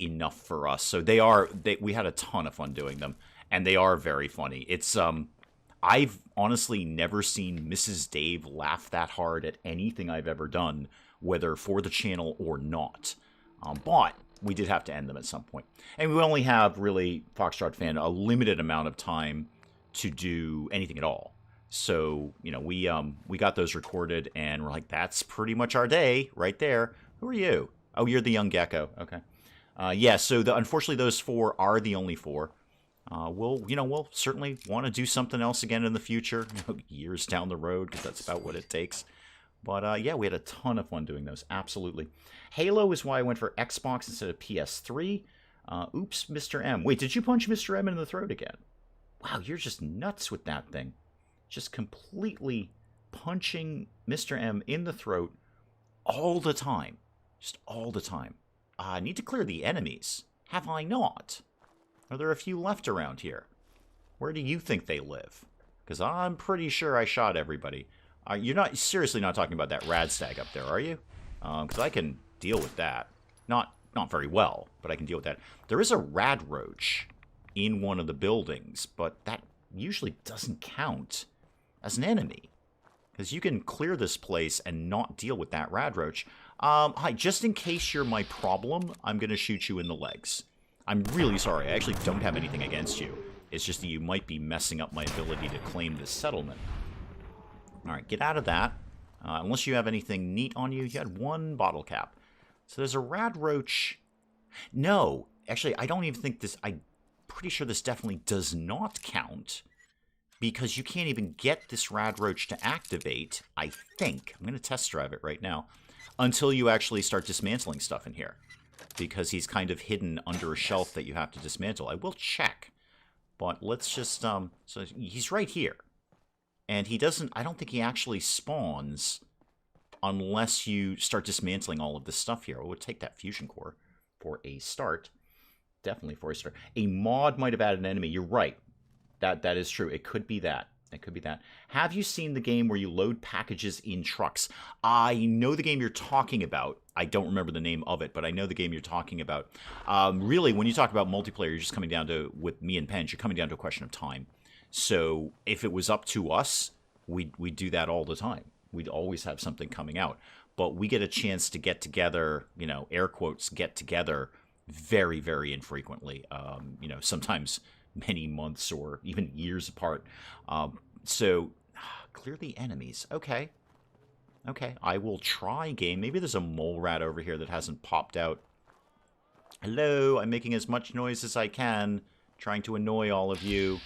enough for us. So we had a ton of fun doing them, and they are very funny. It's I've honestly never seen Mrs. Dave laugh that hard at anything I've ever done, whether for the channel or not. But we did have to end them at some point. And we only have, really, Foxtrot fan, a limited amount of time to do anything at all. So, you know, we got those recorded, and we're like, that's pretty much our day right there. Who are you? Oh, you're the young gecko. Okay. Yeah, so unfortunately those 4 are the only 4. We'll certainly want to do something else again in the future, years down the road, because that's about what it takes. But yeah, we had a ton of fun doing those, absolutely. Halo is why I went for Xbox instead of PS3. Oops, Mr. M. Wait, did you punch Mr. M in the throat again? Wow, you're just nuts with that thing. Just completely punching Mr. M in the throat all the time. Just all the time. I need to clear the enemies. Have I not? Are there a few left around here? Where do you think they live? Because I'm pretty sure I shot everybody. You're seriously not talking about that Radstag up there, are you? Because I can deal with that. Not very well, but I can deal with that. There is a Radroach in one of the buildings, but that usually doesn't count as an enemy. Because you can clear this place and not deal with that Radroach. Hi, just in case you're my problem, I'm going to shoot you in the legs. I'm really sorry, I actually don't have anything against you. It's just that you might be messing up my ability to claim this settlement. Alright, get out of that. Unless you have anything neat on you. You had 1 bottle cap. So there's a Radroach. No, actually, I don't even think this... I'm pretty sure this definitely does not count. Because you can't even get this Radroach to activate, I think. I'm going to test drive it right now. Until you actually start dismantling stuff in here. Because he's kind of hidden under a shelf that you have to dismantle. I will check. But let's just... So he's right here. And he doesn't... I don't think he actually spawns unless you start dismantling all of this stuff here. We'll take that fusion core for a start. Definitely for a start. A mod might have added an enemy. You're right. That is true. It could be that. It could be that. Have you seen the game where you load packages in trucks? I know the game you're talking about. I don't remember the name of it, but I know the game you're talking about. Really, when you talk about multiplayer, you're just coming down to, with me and Penge, you're coming down to a question of time. So if it was up to us, we'd do that all the time. We'd always have something coming out. But we get a chance to get together, you know, air quotes, get together very, very infrequently. You know, sometimes many months or even years apart. So clearly enemies. Okay. Okay, I will try game. Maybe there's a mole rat over here that hasn't popped out. Hello, I'm making as much noise as I can, trying to annoy all of you.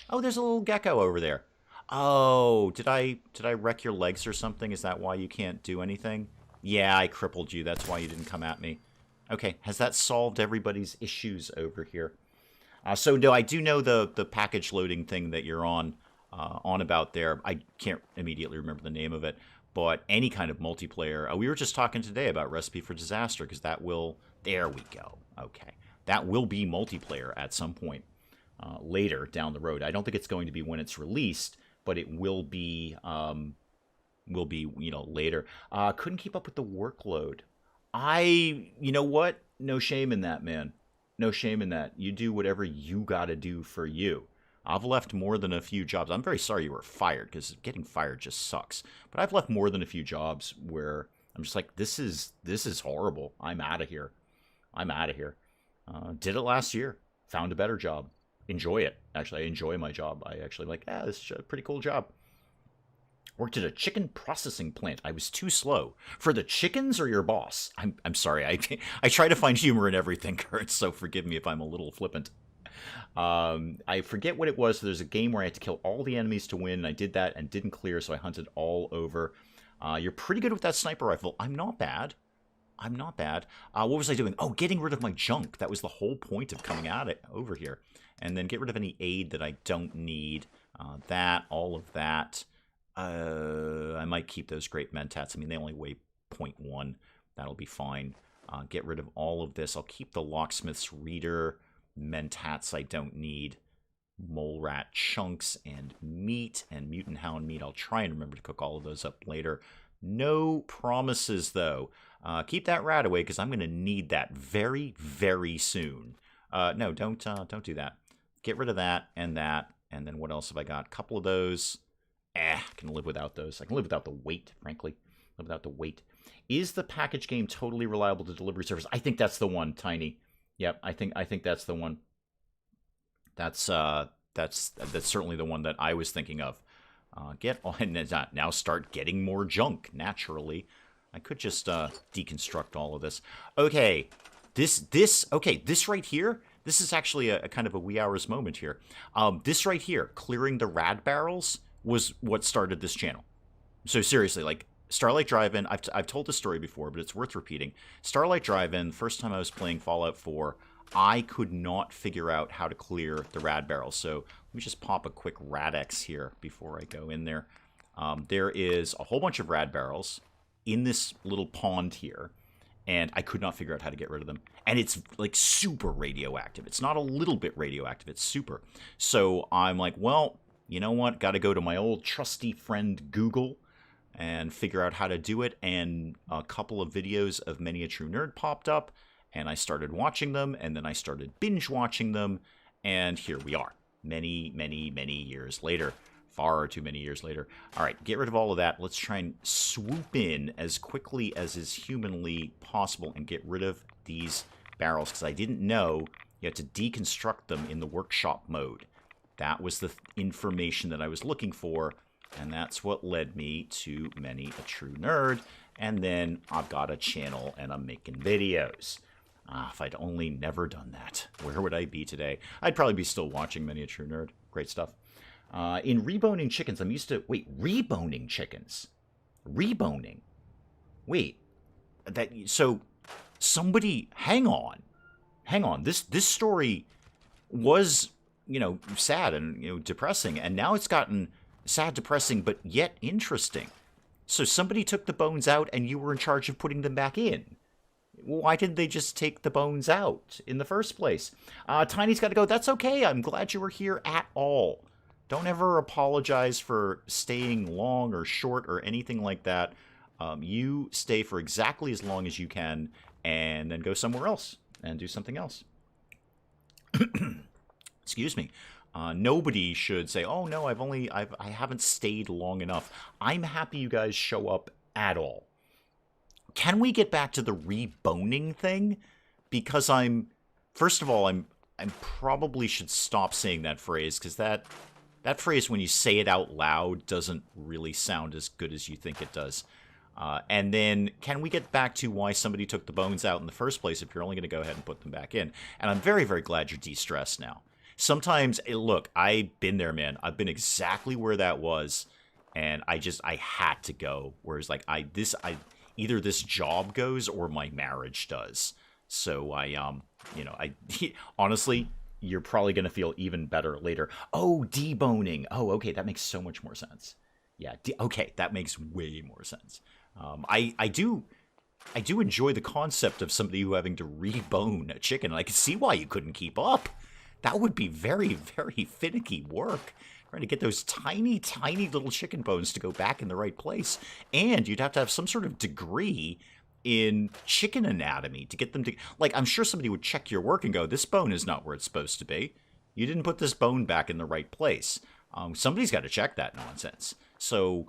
Oh, there's a little gecko over there. Oh, did I wreck your legs or something? Is that why you can't do anything? Yeah, I crippled you. That's why you didn't come at me. Okay, has that solved everybody's issues over here? So no, I do know the package loading thing that you're on about there. I can't immediately remember the name of it. But any kind of multiplayer, we were just talking today about Recipe for Disaster, because that will, there we go, okay. That will be multiplayer at some point later down the road. I don't think it's going to be when it's released, but it will be, you know, later. Couldn't keep up with the workload. You know what? No shame in that, man. No shame in that. You do whatever you gotta do for you. I've left more than a few jobs. I'm very sorry you were fired, because getting fired just sucks. But I've left more than a few jobs where I'm just like, this is horrible. I'm out of here. I'm out of here. Did it last year. Found a better job. Enjoy it. Actually, I enjoy my job. I actually like, this is a pretty cool job. Worked at a chicken processing plant. I was too slow. For the chickens or your boss? I'm sorry. I try to find humor in everything, Kurt, so forgive me if I'm a little flippant. I forget what it was. There's a game where I had to kill all the enemies to win, and I did that and didn't clear, so I hunted all over. You're pretty good with that sniper rifle. I'm not bad. I'm not bad. What was I doing? Oh, getting rid of my junk. That was the whole point of coming at it over here. And then get rid of any aid that I don't need. All of that. I might keep those great mentats. I mean, they only weigh 0.1. That'll be fine. Get rid of all of this. I'll keep the locksmith's reader. Mentats I don't need. Mole rat chunks and meat and mutant hound meat. I'll try and remember to cook all of those up later. No promises though. Keep that rat away, because I'm going to need that very, very soon. No, don't do that. Get rid of that, and then what else have I got? A couple of those. I can live without those. I can live without the weight, frankly. Live without the weight. Is the package game totally reliable to delivery service? I think that's the one, Tiny. Yep, I think that's the one. That's certainly the one that I was thinking of. Get on and now start getting more junk naturally. I could just deconstruct all of this. Okay, this right here. This is actually a kind of a wee hours moment here. This right here, clearing the rad barrels, was what started this channel. So seriously, like Starlight Drive-In, I've told this story before, but it's worth repeating. Starlight Drive-In, first time I was playing Fallout 4, I could not figure out how to clear the rad barrels. So let me just pop a quick Rad-X here before I go in there. There is a whole bunch of rad barrels in this little pond here, and I could not figure out how to get rid of them. And it's like super radioactive. It's not a little bit radioactive, it's super. So I'm like, well, you know what? Got to go to my old trusty friend Google and figure out how to do it. And a couple of videos of Many a True Nerd popped up, and I started watching them, and then I started binge watching them, and here we are. Many, many, many years later. Far too many years later. All right, get rid of all of that. Let's try and swoop in as quickly as is humanly possible and get rid of these barrels, because I didn't know you had to deconstruct them in the workshop mode. That was the information that I was looking for, and that's what led me to Many a True Nerd. And then I've got a channel, and I'm making videos. If I'd only never done that, where would I be today? I'd probably be still watching Many a True Nerd. Great stuff. In reboning chickens, I'm used to... Wait, reboning chickens? Reboning? Wait. So, somebody... Hang on. Hang on. This story was, you know, sad and, you know, depressing. And now it's gotten sad, depressing, but yet interesting. So somebody took the bones out and you were in charge of putting them back in. Why didn't they just take the bones out in the first place? Tiny's got to go. That's okay. I'm glad you were here at all. Don't ever apologize for staying long or short or anything like that. You stay for exactly as long as you can and then go somewhere else and do something else. Excuse me. Nobody should say, "Oh no, I haven't stayed long enough." I'm happy you guys show up at all. Can we get back to the reboning thing? Because first of all, I'm probably should stop saying that phrase, because that phrase, when you say it out loud, doesn't really sound as good as you think it does. And then, can we get back to why somebody took the bones out in the first place if you're only going to go ahead and put them back in? And I'm very, very glad you're de-stressed now. Sometimes, look, I've been there, man. I've been exactly where that was, and I had to go. Whereas, like, either this job goes or my marriage does. So honestly, you're probably going to feel even better later. Oh, deboning. Oh, okay, that makes so much more sense. Yeah, okay, that makes way more sense. I do enjoy the concept of somebody who having to rebone a chicken. And I can see why you couldn't keep up. That would be very, very finicky work, trying to get those tiny, tiny little chicken bones to go back in the right place. And you'd have to have some sort of degree in chicken anatomy to get them to... Like, I'm sure somebody would check your work and go, this bone is not where it's supposed to be. You didn't put this bone back in the right place. Somebody's got to check that nonsense. So,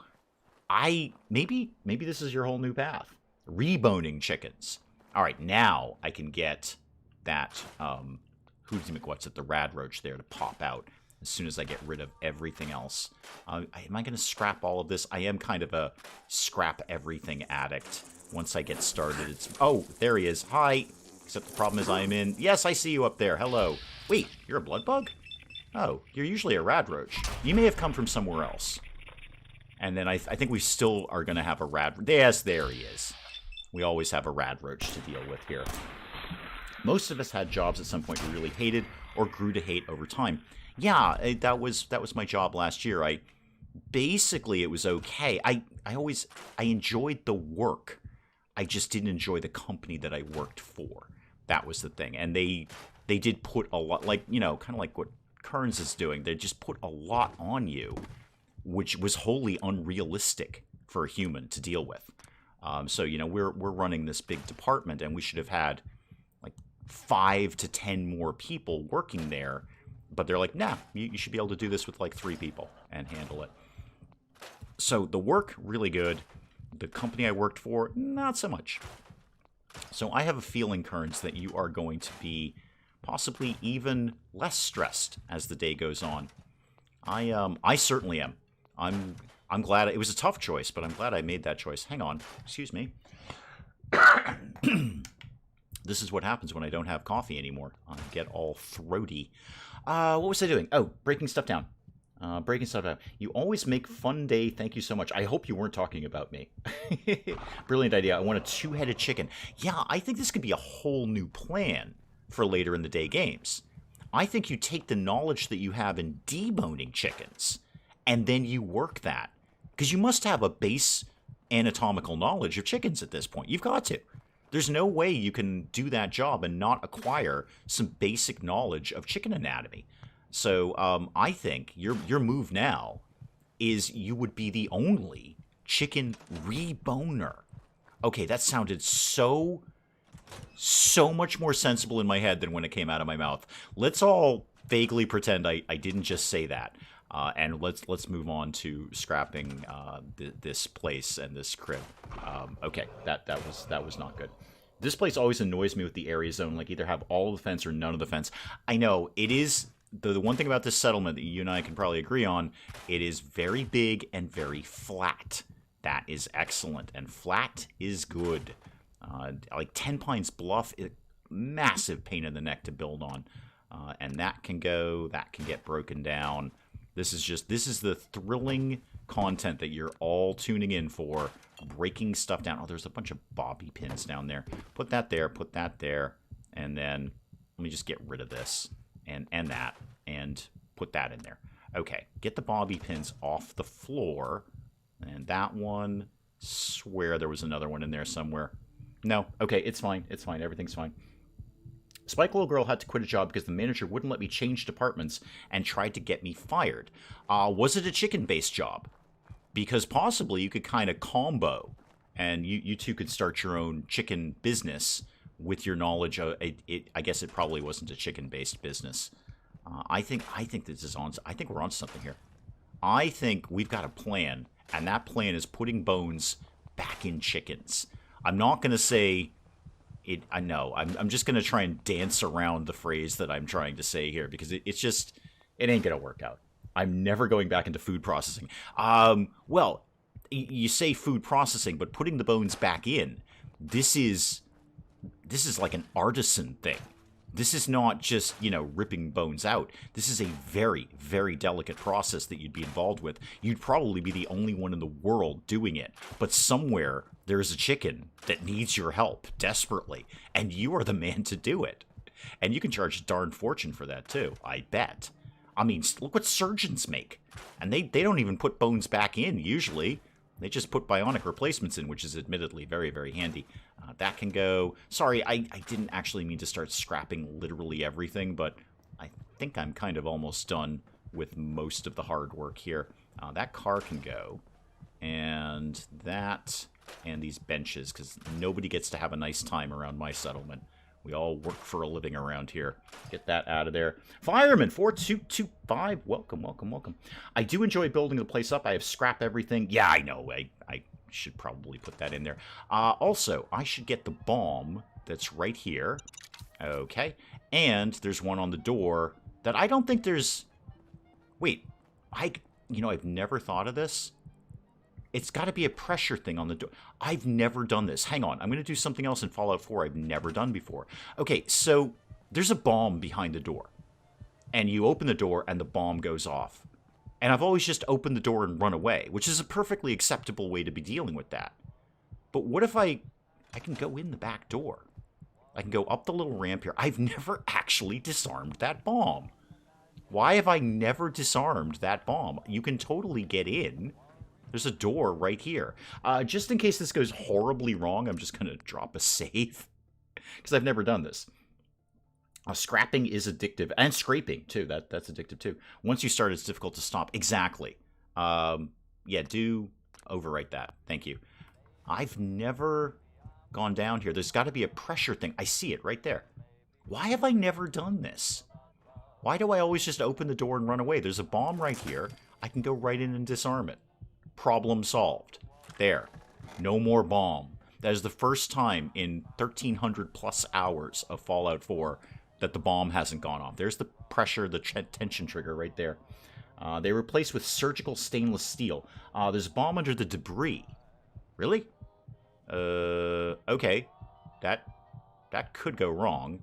maybe this is your whole new path. Reboning chickens. All right, now I can get that... the rad roach there to pop out as soon as I get rid of everything else. Am I going to scrap all of this? I am kind of a scrap everything addict. Once I get started, oh, there he is. Hi. Except the problem is I am in... Yes, I see you up there. Hello. Wait, you're a blood bug? Oh, you're usually a rad roach. You may have come from somewhere else. And then I think we still are going to have a rad... Yes, there he is. We always have a rad roach to deal with here. Most of us had jobs at some point we really hated or grew to hate over time. Yeah, that was my job last year. Basically, it was okay. I enjoyed the work. I just didn't enjoy the company that I worked for. That was the thing. And they did put a lot, like, kind of like what Kearns is doing. They just put a lot on you, which was wholly unrealistic for a human to deal with. So, we're running this big department, and we should have had 5 to 10 more people working there, but they're like, nah, you should be able to do this with 3 people and handle it. So the work, really good. The company I worked for, not so much. So I have a feeling, Kearns, that you are going to be possibly even less stressed as the day goes on. I certainly am. I'm glad it was a tough choice, but I'm glad I made that choice. Hang on, excuse me. This is what happens when I don't have coffee anymore. I get all throaty. What was I doing? Oh, breaking stuff down. Breaking stuff down. You always make fun day. Thank you so much. I hope you weren't talking about me. Brilliant idea. I want a 2-headed chicken. Yeah, I think this could be a whole new plan for later in the day games. I think you take the knowledge that you have in deboning chickens, and then you work that. Because you must have a base anatomical knowledge of chickens at this point. You've got to. There's no way you can do that job and not acquire some basic knowledge of chicken anatomy. So I think your move now is you would be the only chicken reboner. Okay, that sounded so much more sensible in my head than when it came out of my mouth. Let's all vaguely pretend I didn't just say that. And let's move on to scrapping this place and this crib. Okay, that was not good. This place always annoys me with the area zone, like either have all of the fence or none of the fence. I know, it is, the one thing about this settlement that you and I can probably agree on, it is very big and very flat. That is excellent, and flat is good. Like 10 Pines Bluff, massive pain in the neck to build on. And that can get broken down. This is the thrilling content that you're all tuning in for. Breaking stuff down. Oh, there's a bunch of bobby pins down there. Put that there, and then let me just get rid of this and that, and put that in there. Okay, get the bobby pins off the floor, and that one, swear there was another one in there somewhere. No, okay, it's fine, everything's fine. Spike Little Girl had to quit a job because the manager wouldn't let me change departments and tried to get me fired. Was it a chicken-based job? Because possibly you could kind of combo, and you two could start your own chicken business with your knowledge of it. I guess it probably wasn't a chicken-based business. I think this is on. I think we're on something here. I think we've got a plan, and that plan is putting bones back in chickens. I'm not going to say it. I know. I'm just going to try and dance around the phrase that I'm trying to say here because it's just it ain't going to work out. I'm never going back into food processing. Well, you say food processing, but putting the bones back in, this is like an artisan thing. This is not just, you know, ripping bones out. This is a very, very delicate process that you'd be involved with. You'd probably be the only one in the world doing it. But somewhere, there is a chicken that needs your help desperately. And you are the man to do it. And you can charge a darn fortune for that, too. I bet. I mean, look what surgeons make. And they don't even put bones back in, usually. They just put bionic replacements in, which is admittedly very, very handy. That can go. Sorry, I didn't actually mean to start scrapping literally everything, but I think I'm kind of almost done with most of the hard work here. That car can go. And that, and these benches, because nobody gets to have a nice time around my settlement. We all work for a living around here. Get that out of there. Fireman 4225, welcome, welcome, welcome. I do enjoy building the place up. I have scrap everything. Yeah, I know. I should probably put that in there. Also, I should get the bomb that's right here. Okay. And there's one on the door that I don't think there's... Wait. You know, I've never thought of this. It's got to be a pressure thing on the door. I've never done this. Hang on. I'm going to do something else in Fallout 4 I've never done before. Okay, so there's a bomb behind the door. And you open the door and the bomb goes off. And I've always just opened the door and run away, which is a perfectly acceptable way to be dealing with that. But what if I can go in the back door? I can go up the little ramp here. I've never actually disarmed that bomb. Why have I never disarmed that bomb? You can totally get in. There's a door right here. Just in case this goes horribly wrong, I'm just going to drop a save. Because I've never done this. Scrapping is addictive. And scraping, too. That's addictive, too. Once you start, it's difficult to stop. Exactly. Yeah, do overwrite that. Thank you. I've never gone down here. There's got to be a pressure thing. I see it right there. Why have I never done this? Why do I always just open the door and run away? There's a bomb right here. I can go right in and disarm it. Problem solved. There. No more bomb. That is the first time in 1,300 plus hours of Fallout 4 that the bomb hasn't gone off. There's the pressure, the tension trigger right there. They replaced with surgical stainless steel. There's a bomb under the debris. Really? Okay. That could go wrong.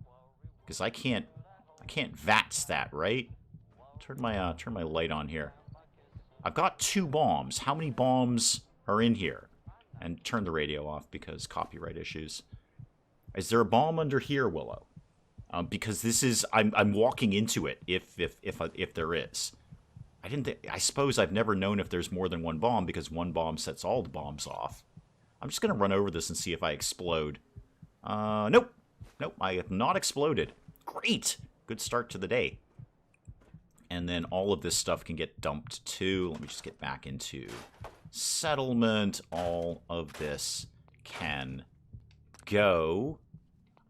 Because I can't VATS that, right? Turn my light on here. I've got 2 bombs. How many bombs are in here? And turn the radio off because copyright issues. Is there a bomb under here, Willow? Because this is I'm walking into it. If there is, I suppose I've never known if there's more than one bomb because one bomb sets all the bombs off. I'm just gonna run over this and see if I explode. Nope, I have not exploded. Great, good start to the day. And then all of this stuff can get dumped too. Let me just get back into settlement. All of this can go.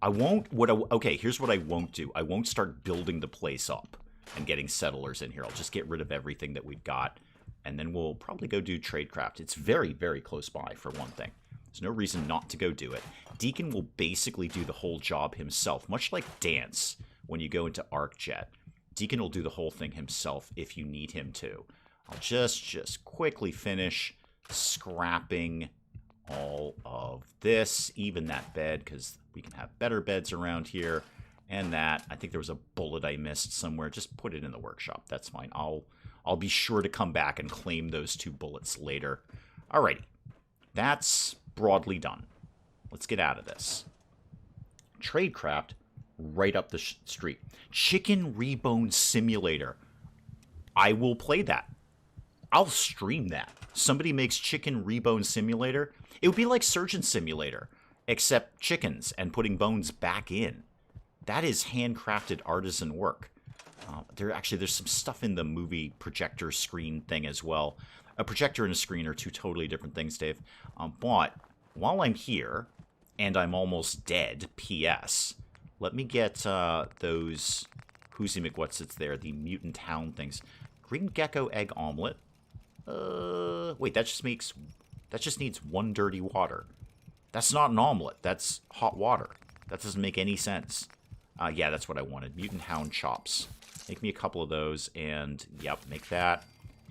Okay, here's what I won't do. I won't start building the place up and getting settlers in here. I'll just get rid of everything that we've got. And then we'll probably go do tradecraft. It's very, very close by, for one thing. There's no reason not to go do it. Deacon will basically do the whole job himself, much like Dance when you go into ArcJet. Deacon will do the whole thing himself if you need him to. I'll just quickly finish scrapping all of this, even that bed, because we can have better beds around here. And that, I think there was a bullet I missed somewhere. Just put it in the workshop. That's fine. I'll be sure to come back and claim those 2 bullets later. Alrighty. That's broadly done. Let's get out of this. Tradecraft. Right up the street. Chicken Rebone Simulator. I will play that. I'll stream that. Somebody makes Chicken Rebone Simulator. It would be like Surgeon Simulator, except chickens and putting bones back in. That is handcrafted artisan work. There's some stuff in the movie projector screen thing as well. A projector and a screen are 2 totally different things, Dave. But while I'm here, and I'm almost dead, P.S., let me get those Whoosy McWhatsits there, the mutant hound things. Green gecko egg omelet. Wait, that just needs 1 dirty water. That's not an omelet. That's hot water. That doesn't make any sense. Yeah, that's what I wanted. Mutant hound chops. Make me a couple of those, and yep, make that.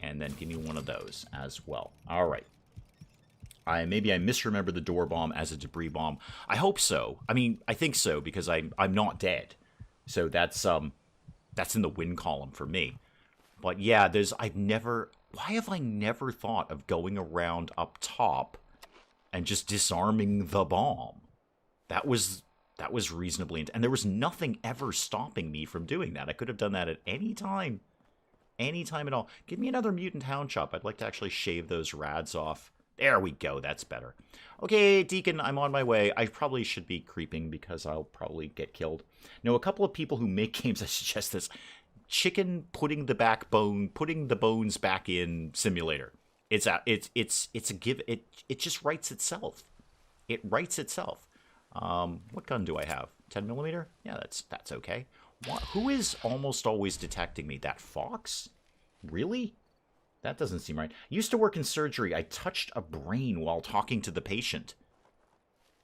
And then give me one of those as well. All right. Maybe I misremember the door bomb as a debris bomb. I hope so. I mean, I think so, because I'm not dead. So that's in the win column for me. But yeah, why have I never thought of going around up top and just disarming the bomb? That was reasonably... And there was nothing ever stopping me from doing that. I could have done that at any time. Any time at all. Give me another mutant hound chop. I'd like to actually shave those rads off. There we go. That's better. Okay, Deacon, I'm on my way. I probably should be creeping because I'll probably get killed. No, a couple of people who make games, I suggest this. Chicken putting the bones back in simulator. It's a give. It just writes itself. It writes itself. What gun do I have? 10mm? Yeah, that's okay. Who is almost always detecting me? That fox? Really? That doesn't seem right. Used to work in surgery. I touched a brain while talking to the patient.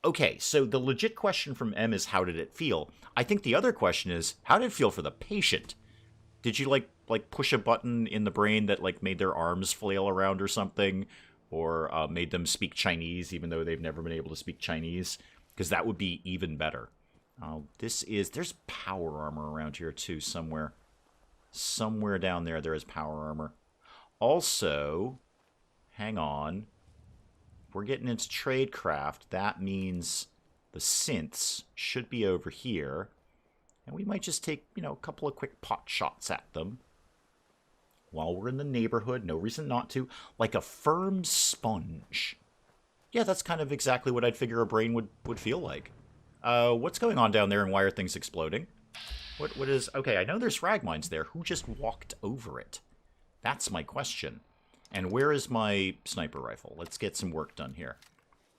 Okay, so the legit question from M is, how did it feel? I think the other question is, how did it feel for the patient? Did you, like push a button in the brain that, like, made their arms flail around or something? Or made them speak Chinese, even though they've never been able to speak Chinese? Because that would be even better. There's power armor around here, too, somewhere. Somewhere down there is power armor. Also, hang on. If we're getting into tradecraft, that means the synths should be over here. And we might just take, a couple of quick pot shots at them. While we're in the neighborhood, no reason not to. Like a firm sponge. Yeah, that's kind of exactly what I'd figure a brain would feel like. What's going on down there and why are things exploding? What is... Okay, I know there's frag mines there. Who just walked over it? That's my question. And where is my sniper rifle? Let's get some work done here.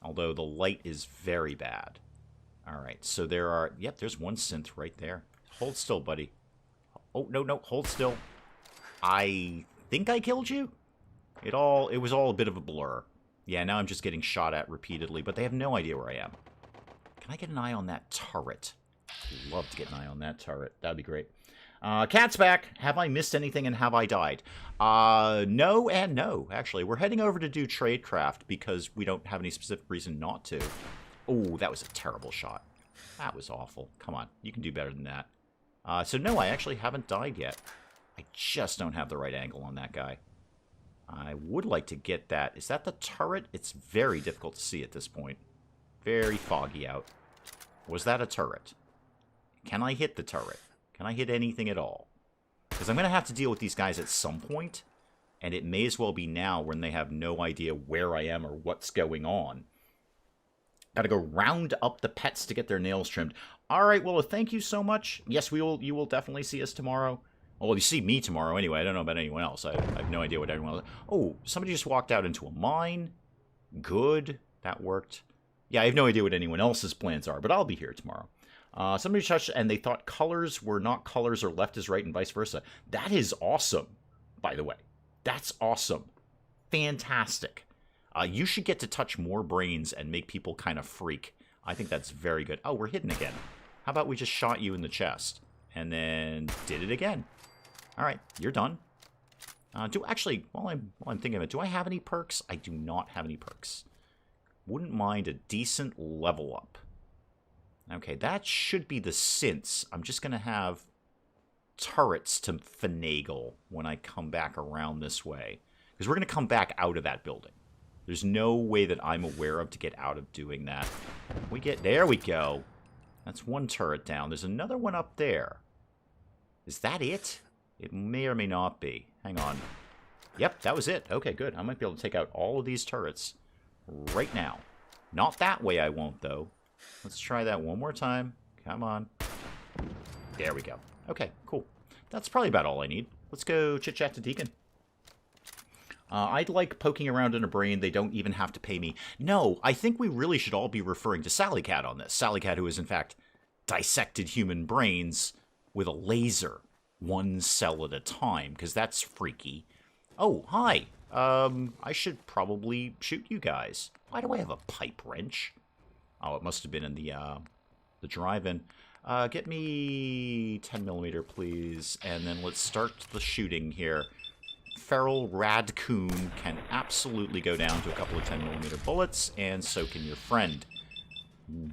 Although the light is very bad. Alright, so there are... Yep, there's one synth right there. Hold still, buddy. Oh, no, hold still. I think I killed you? It was all a bit of a blur. Yeah, now I'm just getting shot at repeatedly, but they have no idea where I am. Can I get an eye on that turret? I'd love to get an eye on that turret. That'd be great. Cat's back. Have I missed anything and have I died? No and no, actually. We're heading over to do tradecraft because we don't have any specific reason not to. Oh, that was a terrible shot. That was awful. Come on, you can do better than that. So no, I actually haven't died yet. I just don't have the right angle on that guy. I would like to get that. Is that the turret? It's very difficult to see at this point. Very foggy out. Was that a turret? Can I hit the turret? Can I hit anything at all? Because I'm going to have to deal with these guys at some point, and it may as well be now when they have no idea where I am or what's going on. Gotta go round up the pets to get their nails trimmed. Alright, well, thank you so much. Yes, you will definitely see us tomorrow. Well, you see me tomorrow anyway. I don't know about anyone else. I have no idea what anyone else... Oh, somebody just walked out into a mine. Good. That worked. Yeah, I have no idea what anyone else's plans are, but I'll be here tomorrow. Somebody touched, and they thought colors were not colors or left is right and vice versa. That is awesome, by the way. That's awesome. Fantastic. You should get to touch more brains and make people kind of freak. I think that's very good. Oh, we're hidden again. How about we just shot you in the chest and then did it again? All right, you're done. Actually, while I'm thinking of it, do I have any perks? I do not have any perks. Wouldn't mind a decent level up. Okay, that should be the synths. I'm just going to have turrets to finagle when I come back around this way. Because we're going to come back out of that building. There's no way that I'm aware of to get out of doing that. There we go. That's one turret down. There's another one up there. Is that it? It may or may not be. Hang on. Yep, that was it. Okay, good. I might be able to take out all of these turrets right now. Not that way I won't, though. Let's try that one more time. Come on. There we go. Okay, cool. That's probably about all I need. Let's go chit-chat to Deacon. I'd like poking around in a brain. They don't even have to pay me. No, I think we really should all be referring to Sally Cat on this. Sally Cat, who has, in fact, dissected human brains with a laser. one cell at a time, because that's freaky. Oh, hi. I should probably shoot you guys. Why do I have a pipe wrench? Oh, it must have been in the drive-in. Get me 10mm, please, and then let's start the shooting here. Feral Radcoon can absolutely go down to a couple of 10mm bullets, and so can your friend.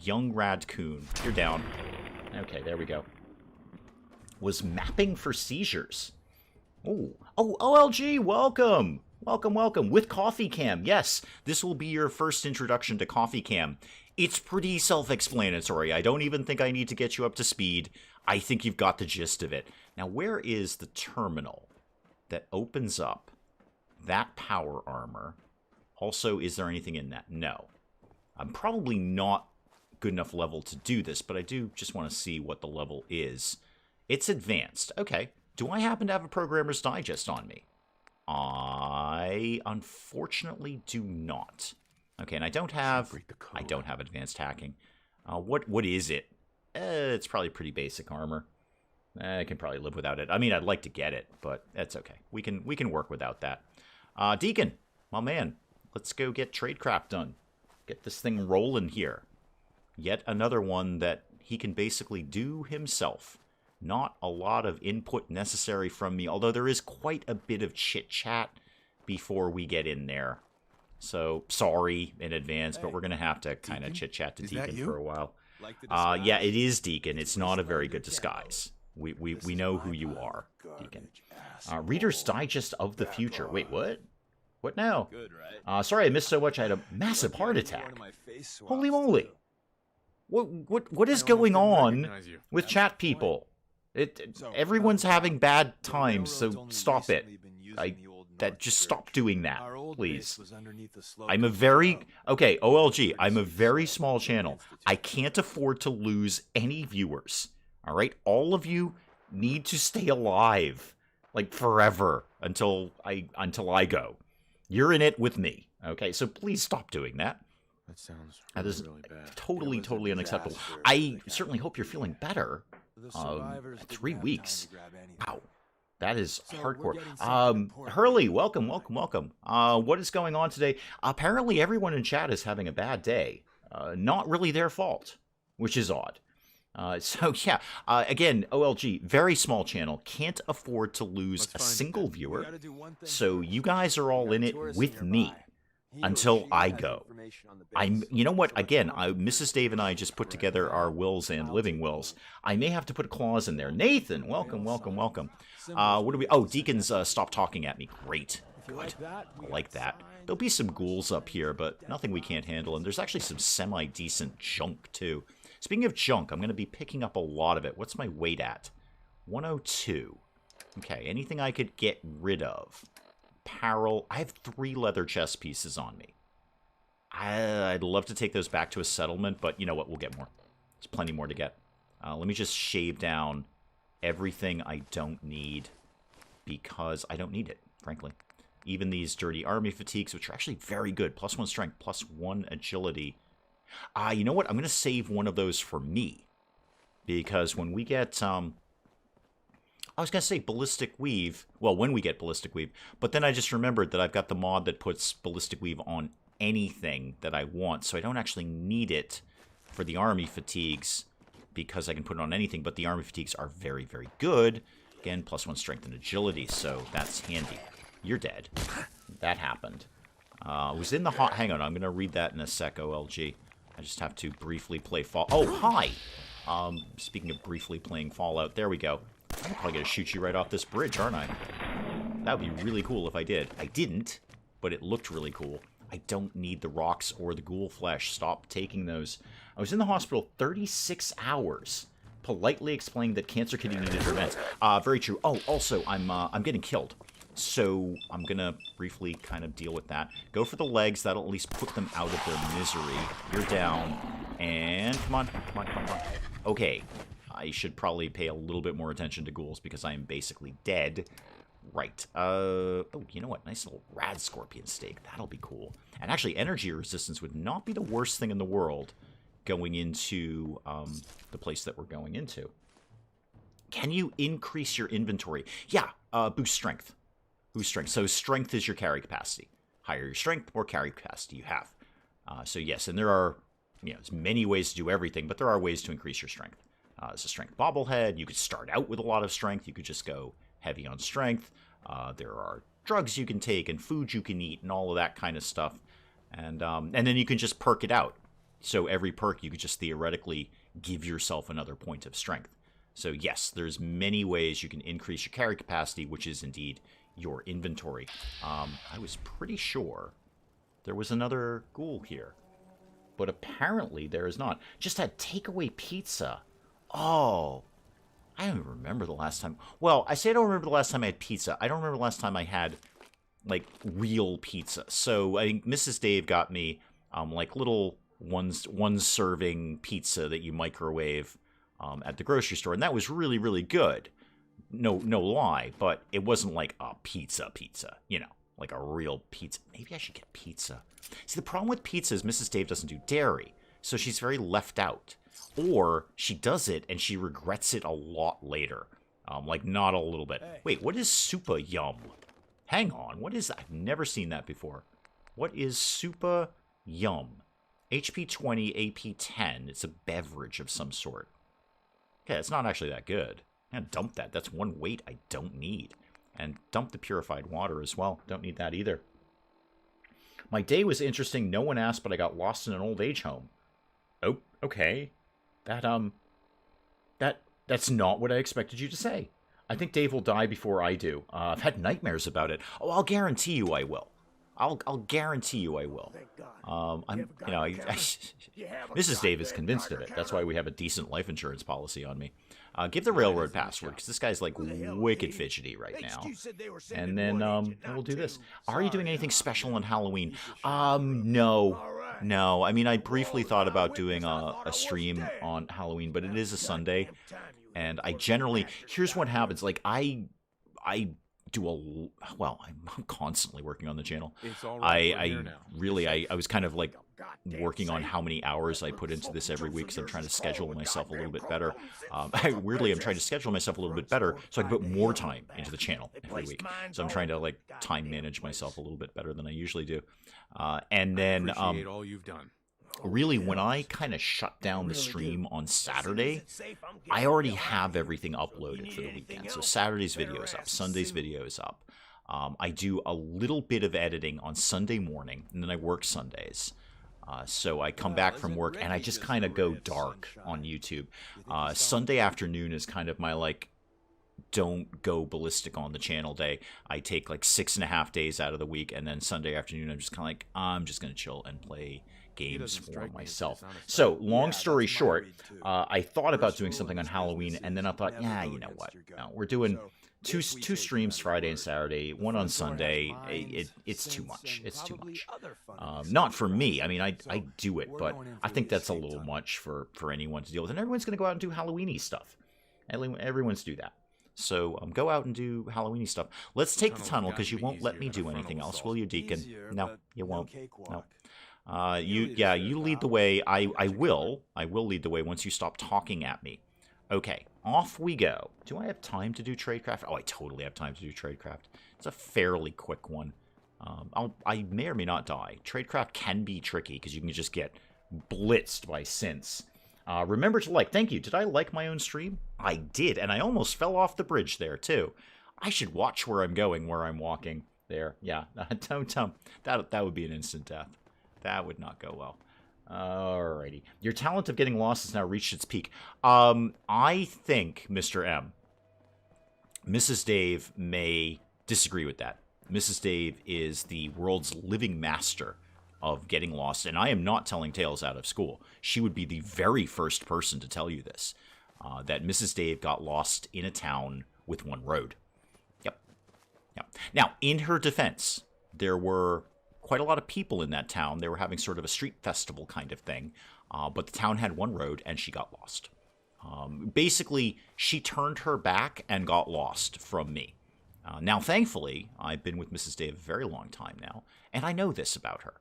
Young Radcoon, you're down. Okay, there we go. Was mapping for seizures. Oh, OLG, welcome! Welcome. With CoffeeCam, yes, this will be your first introduction to CoffeeCam. It's pretty self-explanatory. I don't even think I need to get you up to speed. I think you've got the gist of it. Now, where is the terminal that opens up that power armor? Also, is there anything in that? No. I'm probably not good enough level to do this, but I do just want to see what the level is. It's advanced. Okay. Do I happen to have a Programmer's Digest on me? I unfortunately do not. Okay, and I don't have advanced hacking. What is it? It's probably pretty basic armor. I can probably live without it. I mean, I'd like to get it, but that's okay. We can work without that. Deacon, my man, let's go get tradecraft done. Get this thing rolling here. Yet another one that he can basically do himself. Not a lot of input necessary from me, although there is quite a bit of chit-chat before we get in there. So, sorry in advance, but we're going to have to kind of chit-chat to Deacon for a while. Yeah, it is Deacon. It's not a very good disguise. We know who you are, Deacon. Reader's Digest of the Future. Wait, what? What now? Sorry I missed so much. I had a massive heart attack. Holy moly. What is going on with chat people? Everyone's having bad times, so stop it. Just stop doing that, please. I'm a very... Okay, OLG, I'm a very small channel. I can't afford to lose any viewers. Alright? All of you need to stay alive. Like, forever. Until I go. You're in it with me. Okay, so please stop doing that. That is really bad. Totally unacceptable. I certainly hope you're feeling better. 3 weeks. Wow. That is hardcore. Hurley, welcome. What is going on today? Apparently everyone in chat is having a bad day. Not really their fault, which is odd. So yeah, again, OLG, very small channel, can't afford to lose a single viewer. So you guys are all in it with me. Until I go. You know what, again, Mrs. Dave and I just put together our wills and living wills. I may have to put a clause in there. Nathan, welcome. What do we... Oh, Deacon's stopped talking at me. Great. Good. I like that. There'll be some ghouls up here, but nothing we can't handle. And there's actually some semi-decent junk, too. Speaking of junk, I'm going to be picking up a lot of it. What's my weight at? 102. Okay, anything I could get rid of? Apparel. I have 3 leather chest pieces on me. I'd love to take those back to a settlement, but you know what? We'll get more. There's plenty more to get. Let me just shave down everything I don't need because I don't need it, frankly. Even these dirty army fatigues, which are actually very good. +1 strength, +1 agility. You know what? I'm going to save one of those for me because when we get... I was going to say Ballistic Weave. Well, when we get Ballistic Weave. But then I just remembered that I've got the mod that puts Ballistic Weave on anything that I want. So I don't actually need it for the Army Fatigues because I can put it on anything. But the Army Fatigues are very, very good. Again, +1 strength and agility. So that's handy. You're dead. That happened. Was in the hot... Hang on, I'm going to read that in a sec, OLG. I just have to briefly play Fall... Oh, hi! Speaking of briefly playing Fallout, there we go. I'm probably going to shoot you right off this bridge, aren't I? That would be really cool if I did. I didn't, but it looked really cool. I don't need the rocks or the ghoul flesh. Stop taking those. I was in the hospital 36 hours. Politely explained that cancer kidney needed prevents. Very true. Oh, also, I'm getting killed. So I'm going to briefly kind of deal with that. Go for the legs. That'll at least put them out of their misery. You're down. And come on. Okay. I should probably pay a little bit more attention to ghouls because I am basically dead. Right. Oh, you know what? Nice little rad scorpion steak. That'll be cool. And actually, energy resistance would not be the worst thing in the world going into the place that we're going into. Can you increase your inventory? Yeah, boost strength. Boost strength. So strength is your carry capacity. Higher your strength, more carry capacity you have. So yes, and there are there's many ways to do everything, but there are ways to increase your strength. There's a strength bobblehead. You could start out with a lot of strength. You could just go heavy on strength. There are drugs you can take and food you can eat and all of that kind of stuff. And then you can just perk it out. So every perk you could just theoretically give yourself another point of strength. So yes, there's many ways you can increase your carry capacity, which is indeed your inventory. I was pretty sure there was another ghoul here, but apparently there is not. Just had takeaway pizza. Oh, I don't even remember the last time. Well, I say I don't remember the last time I had pizza. I don't remember the last time I had, like, real pizza. So I think Mrs. Dave got me, like, little one-serving pizza that you microwave at the grocery store, and that was really, really good. No lie, but it wasn't like a pizza, like a real pizza. Maybe I should get pizza. See, the problem with pizza is Mrs. Dave doesn't do dairy, so she's very left out. Or she does it and she regrets it a lot later. Like, not a little bit. Wait, what is Super Yum? Hang on, what is that? I've never seen that before. What is Super Yum? HP 20, AP 10. It's a beverage of some sort. Okay, it's not actually that good. And dump that. That's one weight I don't need. And dump the purified water as well. Don't need that either. My day was interesting. No one asked, but I got lost in an old age home. Oh, okay. That's not what I expected you to say. I think Dave will die before I do. I've had nightmares about it. Oh, I'll guarantee you I will. I'll guarantee you I will. Mrs. Dave is convinced of it. That's why we have a decent life insurance policy on me. Give the railroad password, because this guy's, like, wicked fidgety right now. And then we'll do this. Are you doing anything special on Halloween? No. No. I mean, I briefly thought about doing a stream on Halloween, but it is a Sunday. And I generally... Here's what happens. Like, I do I'm constantly working on the channel. I was kind of, like, working on how many hours I put into this every week, so I'm trying to schedule myself a little bit better. Weirdly, I'm trying to schedule myself a little bit better so I can put more time into the channel every week. So I'm trying to, like, time manage myself a little bit better than I usually do. And then, all you've done. Really, when I kind of shut down the stream on Saturday, I already have everything uploaded for the weekend. So Saturday's video is up, Sunday's video is up. I do a little bit of editing on Sunday morning, and then I work Sundays. So I come back from work, and I just kind of go dark on YouTube. Sunday afternoon is kind of my, like, don't go ballistic on the channel day. I take, like, 6.5 days out of the week, and then Sunday afternoon, I'm just kind of like, I'm just going to chill and play games for myself. So, long story short, I thought about doing something on Halloween, and then I thought, yeah, you know what? No, we're doing two streams Friday and Saturday, one on Sunday. It's too much. It's too much. Not for me. I mean, I do it, but I think that's a little much for anyone to deal with. And everyone's going to go out and do Halloween-y stuff. Everyone's do that. So go out and do Halloween-y stuff. Let's take the tunnel, because you won't let me do anything else, will you, Deacon? No, you won't. No. You lead the way. I will lead the way once you stop talking at me. Okay, off we go. Do I have time to do Tradecraft? Oh, I totally have time to do Tradecraft. It's a fairly quick one. I may or may not die. Tradecraft can be tricky, because you can just get blitzed by synths. Remember to like. Thank you. Did I like my own stream? I did, and I almost fell off the bridge there, too. I should watch where I'm going, where I'm walking. There, yeah. Don't that would be an instant death. That would not go well. Alrighty. Your talent of getting lost has now reached its peak. I think, Mr. M, Mrs. Dave may disagree with that. Mrs. Dave is the world's living master of getting lost, and I am not telling tales out of school. She would be the very first person to tell you this, that Mrs. Dave got lost in a town with one road. Yep. Now, in her defense, there were quite a lot of people in that town. They were having sort of a street festival kind of thing, but the town had one road, and she got lost. Basically, she turned her back and got lost from me. Now, thankfully, I've been with Mrs. Dave a very long time now, and I know this about her.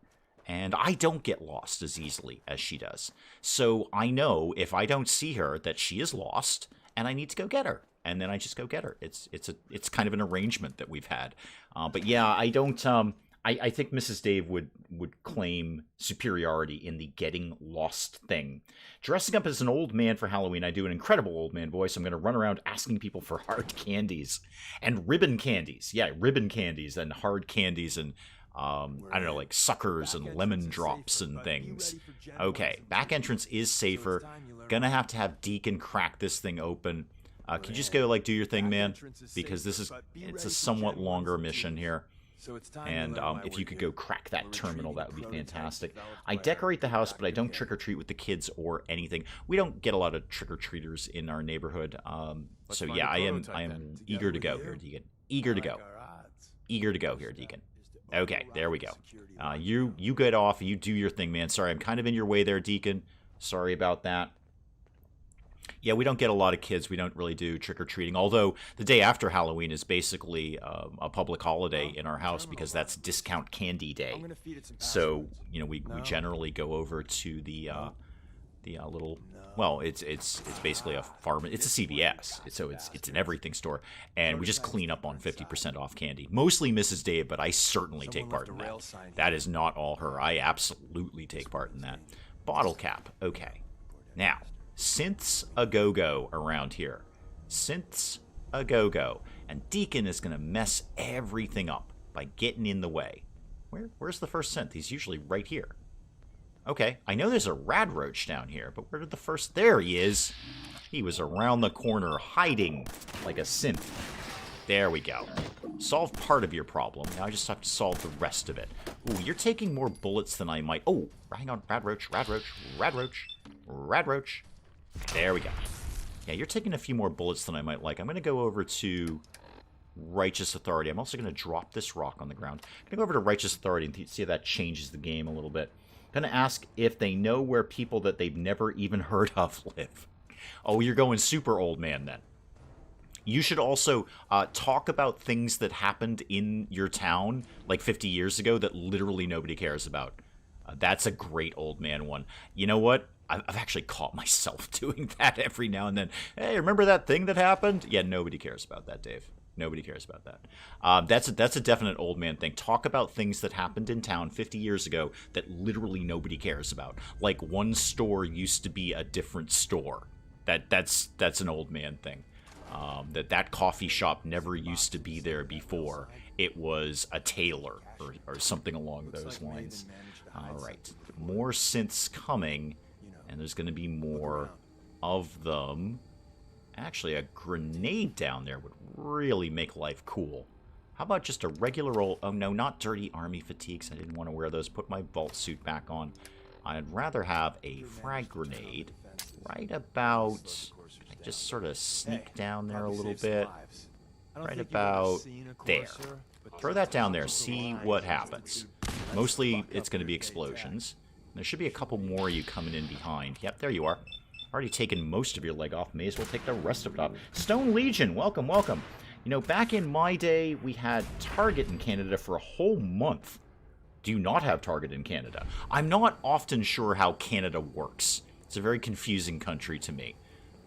And I don't get lost as easily as she does. So I know if I don't see her that she is lost, and I need to go get her. and then I just go get her. It's kind of an arrangement that we've had. But yeah, I don't. I think Mrs. Dave would claim superiority in the getting lost thing. Dressing up as an old man for Halloween, I do an incredible old man voice. I'm going to run around asking people for hard candies and ribbon candies. Yeah, ribbon candies and hard candies and I don't know, like suckers and lemon drops and things. Okay, back entrance is safer. Gonna have to have Deacon crack this thing open. Can you just go like do your thing, man? Because it's a somewhat longer mission here. And if you could go crack that terminal, that would be fantastic. I decorate the house, but I don't trick-or-treat with the kids or anything. We don't get a lot of trick-or-treaters in our neighborhood. So yeah, I am eager to go here, Deacon. Eager to go. Eager to go here, Deacon. Okay, there we go. You get off. You do your thing, man. Sorry, I'm kind of in your way there, Deacon. Sorry about that. Yeah, we don't get a lot of kids. We don't really do trick-or-treating, although the day after Halloween is basically a public holiday in our house because that's discount candy day. So, you know, we generally go over to the little, well, it's basically a farm. It's a CVS, so it's an everything store, and we just clean up on 50% off candy. Mostly Mrs. Dave, but I certainly take part in that. That is not all her. I absolutely take part in that. Bottle cap. Okay. Now, synths a go-go around here. Synths a go-go. And Deacon is going to mess everything up by getting in the way. Where's the first synth? He's usually right here. Okay, I know there's a rad roach down here, but where did the first... There he is! He was around the corner, hiding like a synth. There we go. Solve part of your problem. Now I just have to solve the rest of it. Ooh, you're taking more bullets than I might... Oh, hang on. Rad roach, rad roach, rad roach, rad roach. There we go. Yeah, you're taking a few more bullets than I might like. I'm going to go over to Righteous Authority. I'm also going to drop this rock on the ground. I'm going to go over to Righteous Authority and see if that changes the game a little bit. I'm going to ask if they know where people that they've never even heard of live. Oh, you're going super old man then. You should also talk about things that happened in your town like 50 years ago that literally nobody cares about. That's a great old man one. You know what? I've actually caught myself doing that every now and then. Hey, remember that thing that happened? Yeah, nobody cares about that, Dave. Nobody cares about that. That's a definite old man thing. Talk about things that happened in town 50 years ago that literally nobody cares about. Like one store used to be a different store. That's an old man thing. That coffee shop never used to be there before. It was a tailor or something along those lines. All right, more synths coming. And there's going to be more of them. Actually, a grenade down there would really make life cool. How about just a regular old... Oh, no, not dirty army fatigues. I didn't want to wear those. Put my vault suit back on. I'd rather have a frag grenade right about... I just sort of sneak down there a little bit. Right about there. Throw that down there. See what happens. Mostly, it's going to be explosions. There should be a couple more of you coming in behind. Yep, there you are. Already taken most of your leg off. May as well take the rest of it off. Stone Legion, welcome, welcome. You know, back in my day, we had Target in Canada for a whole month. Do you not have Target in Canada? I'm not often sure how Canada works. It's a very confusing country to me.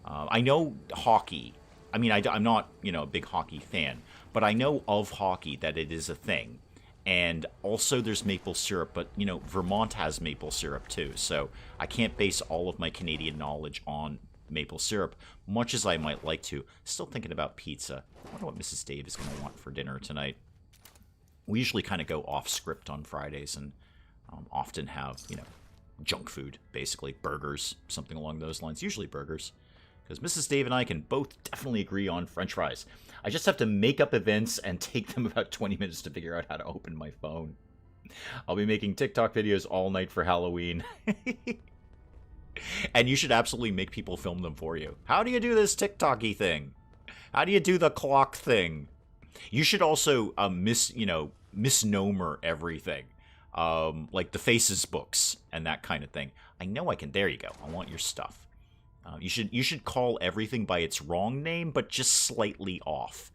I know hockey. I mean, I'm not, you know, a big hockey fan. But I know of hockey that it is a thing. And also there's maple syrup, but, you know, Vermont has maple syrup too, so I can't base all of my Canadian knowledge on maple syrup, much as I might like to. Still thinking about pizza. I wonder what Mrs. Dave is going to want for dinner tonight. We usually kind of go off script on Fridays and often have, you know, junk food, basically. Burgers, something along those lines. Usually burgers. Because Mrs. Dave and I can both definitely agree on French fries. I just have to make up events and take them about 20 minutes to figure out how to open my phone. I'll be making TikTok videos all night for Halloween. And you should absolutely make people film them for you. How do you do this TikTok-y thing? How do you do the clock thing? You should also misnomer everything. Like the Faces books and that kind of thing. I know I can. There you go. I want your stuff. You should call everything by its wrong name, but just slightly off.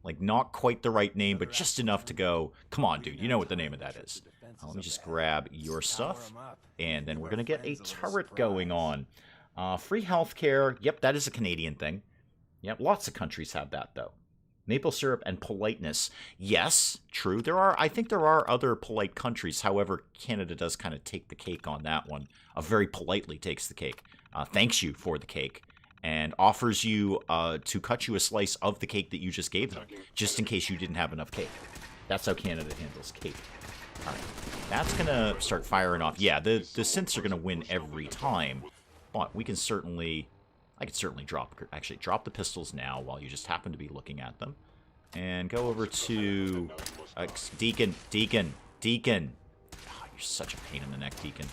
Like, not quite the right name, but just enough to go, come on, dude, you know what the name of that is. Let me just grab your stuff, and then we're going to get a turret going on. Free healthcare, yep, that is a Canadian thing. Yep, lots of countries have that, though. Maple syrup and politeness. Yes, true. I think there are other polite countries. However, Canada does kind of take the cake on that one. Very politely takes the cake. Thanks you for the cake. And offers you to cut you a slice of the cake that you just gave them. Just in case you didn't have enough cake. That's how Canada handles cake. Alright. That's going to start firing off. Yeah, the synths are going to win every time. But we can certainly... I could certainly drop the pistols now while you just happen to be looking at them. And go over to... Deacon. Oh, you're such a pain in the neck, Deacon.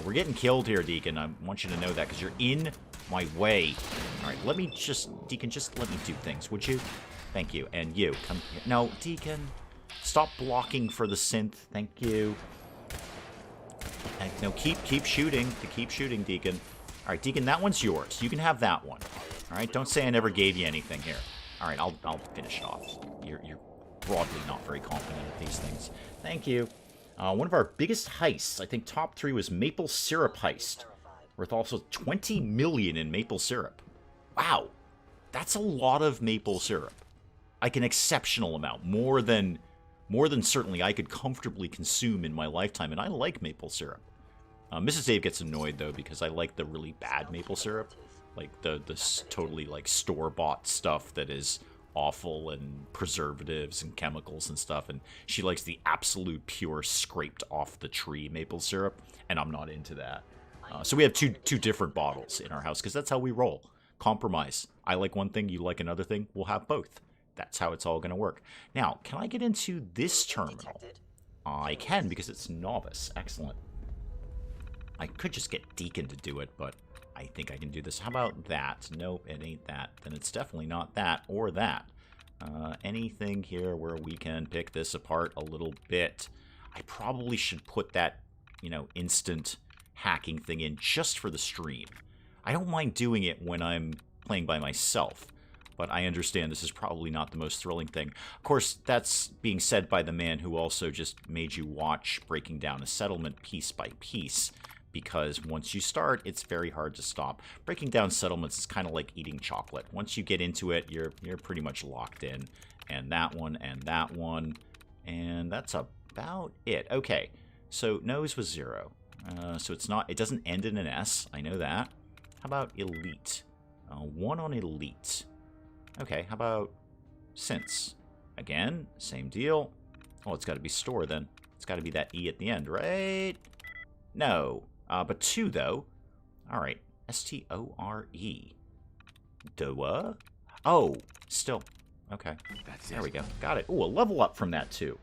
We're getting killed here, Deacon. I want you to know that because you're in my way. Alright, let me just... Deacon, just let me do things, would you? Thank you. And you, come here. No, Deacon. Stop blocking for the synth. Thank you. And, no, keep shooting. Keep shooting, Deacon. Alright, Deacon, that one's yours. You can have that one. Alright, don't say I never gave you anything here. Alright, I'll finish it off. You're broadly not very confident at these things. Thank you. One of our biggest heists, I think top 3 was Maple Syrup Heist. Worth also 20 million in maple syrup. Wow. That's a lot of maple syrup. Like an exceptional amount. More than certainly I could comfortably consume in my lifetime. And I like maple syrup. Mrs. Dave gets annoyed, though, because I like the really bad maple syrup. Like, the totally, like, store-bought stuff that is awful and preservatives and chemicals and stuff. And she likes the absolute pure, scraped-off-the-tree maple syrup. And I'm not into that. So we have two different bottles in our house, because that's how we roll. Compromise. I like one thing, you like another thing, we'll have both. That's how it's all going to work. Now, can I get into this terminal? I can, because it's novice. Excellent. I could just get Deacon to do it, but I think I can do this. How about that? Nope, it ain't that. Then it's definitely not that or that. Anything here where we can pick this apart a little bit. I probably should put that, instant hacking thing in just for the stream. I don't mind doing it when I'm playing by myself, but I understand this is probably not the most thrilling thing. Of course, that's being said by the man who also just made you watch breaking down a settlement piece by piece, because once you start, it's very hard to stop. Breaking down settlements is kind of like eating chocolate. Once you get into it, you're pretty much locked in. And that one, and that one, and that's about it. Okay, so nose was 0. So it doesn't end in an S, I know that. How about elite? 1 on elite. Okay, how about synths? Again, same deal. Oh, it's got to be store then. It's got to be that E at the end, right? No. But 2, though. Alright. S-T-O-R-E. Doa? Oh, still. Okay. There we go. Got it. Ooh, a level up from that, too.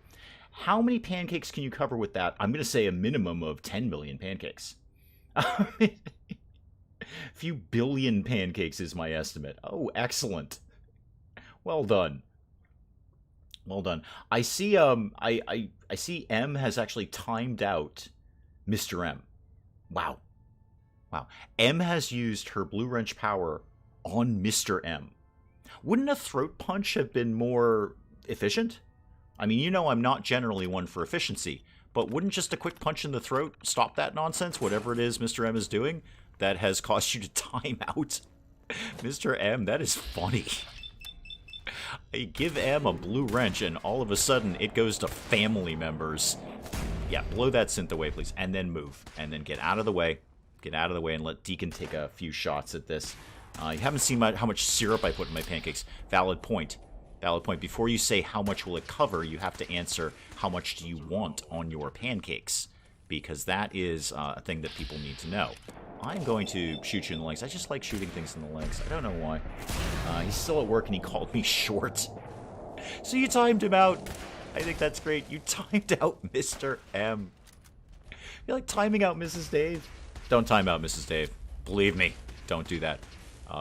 How many pancakes can you cover with that? I'm going to say a minimum of 10 million pancakes. A few billion pancakes is my estimate. Oh, excellent. Well done. Well done. I see I see M has actually timed out Mr. M. Wow. Wow. M has used her blue wrench power on Mr. M. Wouldn't a throat punch have been more efficient? I mean, I'm not generally one for efficiency, but wouldn't just a quick punch in the throat stop that nonsense, whatever it is Mr. M is doing, that has caused you to time out Mr. M? That is funny. I give M a blue wrench, and all of a sudden, it goes to family members. Yeah, blow that synth away, please, and then move. And then get out of the way. Get out of the way and let Deacon take a few shots at this. You haven't seen how much syrup I put in my pancakes. Valid point. Valid point. Before you say how much will it cover, you have to answer how much do you want on your pancakes. Because that is a thing that people need to know. I'm going to shoot you in the legs. I just like shooting things in the legs. I don't know why. He's still at work and he called me short. So you timed him out. I think that's great. You timed out Mr. M. You're like timing out Mrs. Dave. Don't time out Mrs. Dave. Believe me, don't do that.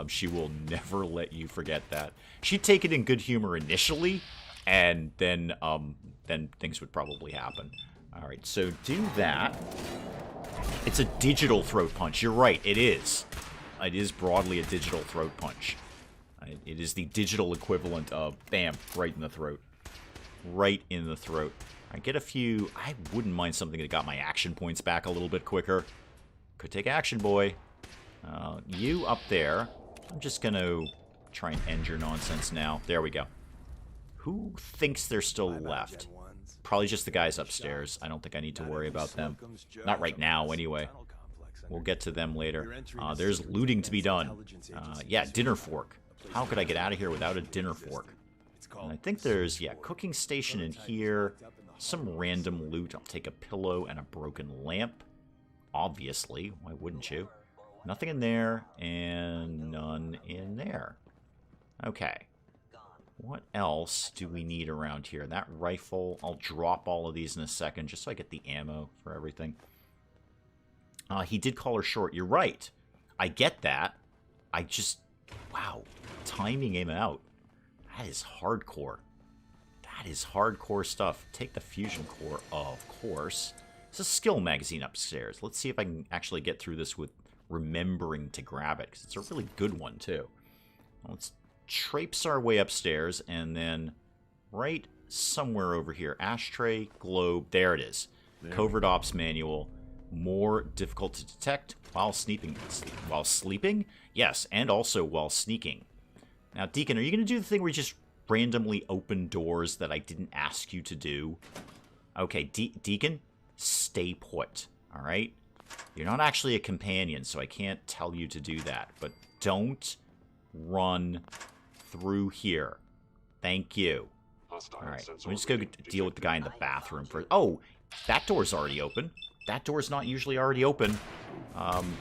She will never let you forget that. She'd take it in good humor initially, and then things would probably happen. All right, so do that. It's a digital throat punch. You're right, it is. It is broadly a digital throat punch. It is the digital equivalent of, bam, right in the throat. Right in the throat. I get a few... I wouldn't mind something that got my action points back a little bit quicker. Could take action, boy. You up there. I'm just going to try and end your nonsense now. There we go. Who thinks they're still left? Probably just the guys upstairs. I don't think I need to worry about them. Not right now, anyway. We'll get to them later. There's looting to be done. Yeah, dinner fork. How could I get out of here without a dinner fork? And I think there's, yeah, cooking station in here. Some random loot. I'll take a pillow and a broken lamp. Obviously. Why wouldn't you? Nothing in there, and none in there. Okay. What else do we need around here? That rifle, I'll drop all of these in a second, just so I get the ammo for everything. He did call her short. You're right. I get that. I just... Wow. Timing him out. That is hardcore. That is hardcore stuff. Take the fusion core, of course. It's a skill magazine upstairs. Let's see if I can actually get through this with remembering to grab it, because it's a really good one, too. Let's traipse our way upstairs, and then right somewhere over here. Ashtray, globe, there it is. Covert Ops Manual. More difficult to detect while sleeping. While sleeping? Yes, and also while sneaking. Now, Deacon, are you going to do the thing where you just randomly open doors that I didn't ask you to do? Okay, Deacon, stay put, all right? You're not actually a companion, so I can't tell you to do that. But don't run through here. Thank you. All right, let me just go deal with the guy in the bathroom first. Oh, that door's already open. That door's not usually already open.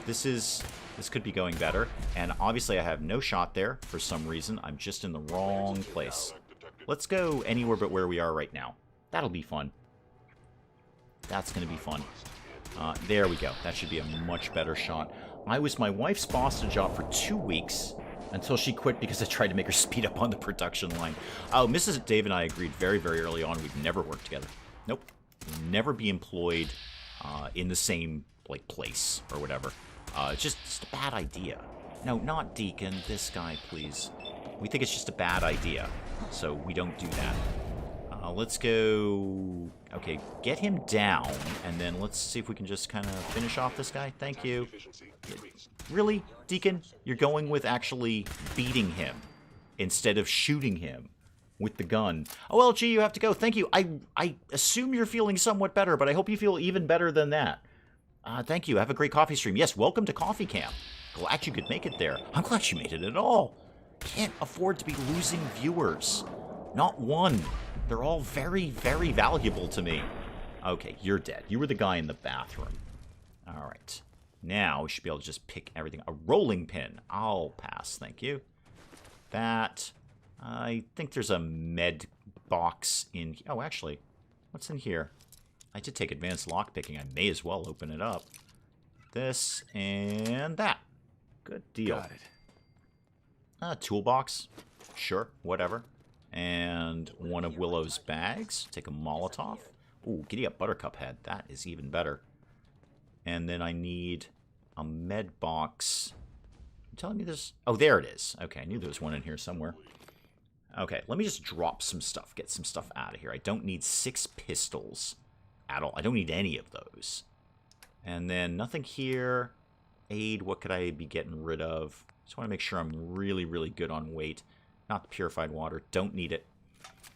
This could be going better. And obviously I have no shot there for some reason. I'm just in the wrong place. Let's go anywhere but where we are right now. That'll be fun. That's going to be fun. There we go. That should be a much better shot. I was my wife's Boston job for 2 weeks until she quit because I tried to make her speed up on the production line. Oh, Mrs. Dave and I agreed very, very early on we'd never work together. Nope. We'd never be employed in the same like place or whatever. It's just a bad idea. No, not Deacon. This guy, please. We think it's just a bad idea, so we don't do that. Let's go... Okay, get him down, and then let's see if we can just kind of finish off this guy. Thank you. Really, Deacon? You're going with actually beating him instead of shooting him with the gun. Oh, LG, you have to go. Thank you. I assume you're feeling somewhat better, but I hope you feel even better than that. Thank you. Have a great coffee stream. Yes, welcome to CoffeeCam. Glad you could make it there. I'm glad you made it at all. Can't afford to be losing viewers. Not one. They're all very, very valuable to me. Okay, you're dead. You were the guy in the bathroom. All right. Now we should be able to just pick everything. A rolling pin. I'll pass. Thank you. That. I think there's a med box in... Oh, actually, what's in here? I did take advanced lockpicking. I may as well open it up. This and that. Good deal. Got it. Toolbox. Sure, whatever. And one of Willow's bags. Take a Molotov. Ooh, giddy up Buttercup head. That is even better. And then I need a med box. You telling me this? Oh, there it is. Okay, I knew there was one in here somewhere. Okay, let me just drop some stuff. Get some stuff out of here. I don't need 6 pistols at all. I don't need any of those. And then nothing here. Aid, what could I be getting rid of? Just want to make sure I'm really, really good on weight. Not the purified water. Don't need it.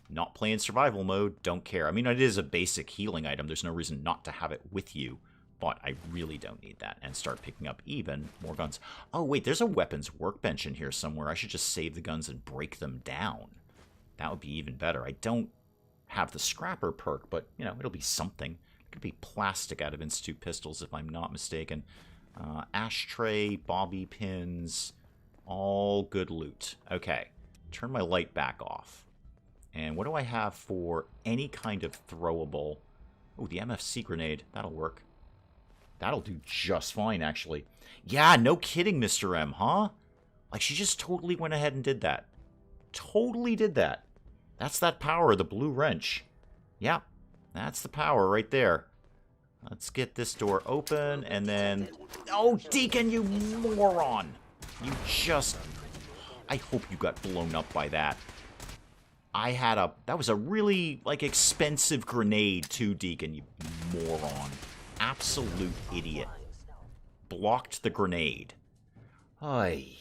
Not playing survival mode. Don't care. I mean, it is a basic healing item. There's no reason not to have it with you. But I really don't need that. And start picking up even more guns. Oh, wait. There's a weapons workbench in here somewhere. I should just save the guns and break them down. That would be even better. I don't have the scrapper perk, but, you know, it'll be something. It could be plastic out of Institute pistols, if I'm not mistaken. Ashtray, bobby pins, all good loot. Okay. Turn my light back off. And what do I have for any kind of throwable? Oh, the MFC grenade. That'll work. That'll do just fine, actually. Yeah, no kidding, Mr. M, huh? Like, she just totally went ahead and did that. Totally did that. That's that power, the blue wrench. Yeah, that's the power right there. Let's get this door open, and then... Oh, Deacon, you moron! You just... I hope you got blown up by that. I had a... That was a really, like, expensive grenade, too, Deacon, you moron. Absolute idiot. Blocked the grenade. Ay.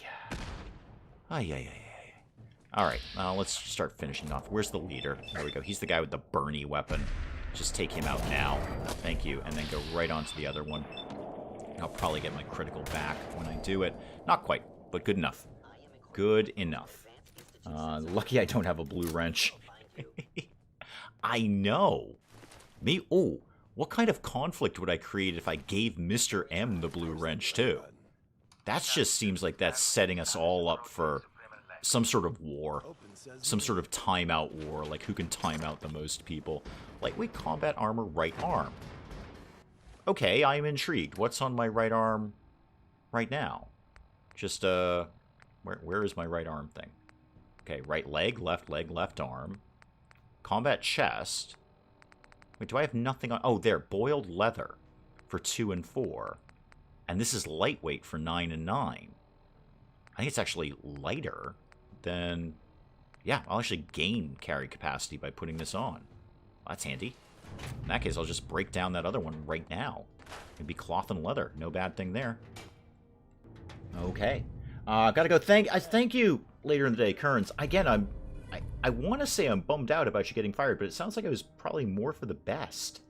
Ay, ay, ay, ay. Alright, let's start finishing off. Where's the leader? There we go. He's the guy with the Bernie weapon. Just take him out now. Thank you. And then go right on to the other one. I'll probably get my critical back when I do it. Not quite, but good enough. Good enough. Lucky I don't have a blue wrench. I know. Me. Oh, what kind of conflict would I create if I gave Mr. M the blue wrench too? That just seems like that's setting us all up for some sort of war. Some sort of timeout war. Like, who can time out the most people? Lightweight combat armor, right arm. Okay, I am intrigued. What's on my right arm right now? Just, where is my right arm thing? Okay, right leg, left arm. Combat chest. Wait, do I have nothing on... Oh, there, boiled leather for 2 and 4. And this is lightweight for 9 and 9. I think it's actually lighter than... Yeah, I'll actually gain carry capacity by putting this on. That's handy. In that case, I'll just break down that other one right now. It'd be cloth and leather. No bad thing there. Okay. Gotta go. Thank you later in the day, Kearns. Again, I want to say I'm bummed out about you getting fired, but it sounds like it was probably more for the best.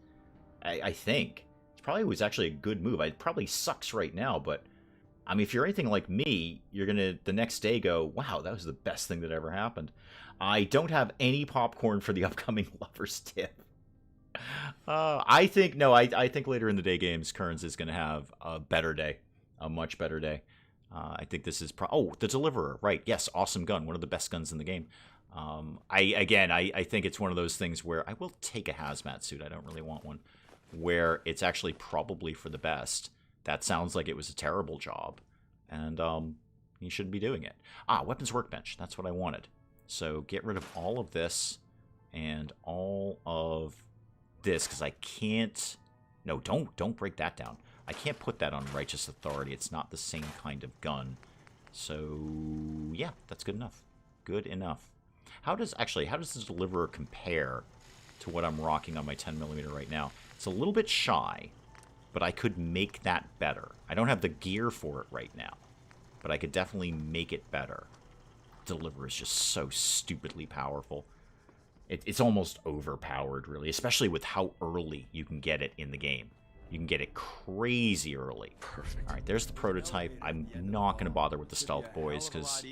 I think. It probably was actually a good move. It probably sucks right now, but... I mean, if you're anything like me, you're going to, the next day, go, wow, that was the best thing that ever happened. I don't have any popcorn for the upcoming Lover's Tip. I think later in the day games, Kearns is going to have a better day. A much better day. I think this is... Oh, the Deliverer. Right. Yes, awesome gun. One of the best guns in the game. I think it's one of those things where I will take a hazmat suit. I don't really want one. Where it's actually probably for the best. That sounds like it was a terrible job, and you shouldn't be doing it. Weapons Workbench. That's what I wanted. So get rid of all of this and all of this, because I can't... No, don't break that down. I can't put that on Righteous Authority. It's not the same kind of gun. So, yeah, that's good enough. Good enough. How does the Deliverer compare to what I'm rocking on my 10mm right now? It's a little bit shy. But I could make that better. I don't have the gear for it right now. But I could definitely make it better. Deliver is just so stupidly powerful. It's almost overpowered, really. Especially with how early you can get it in the game. You can get it crazy early. Perfect. Alright, there's the prototype. I'm not going to bother with the Stealth Boys, because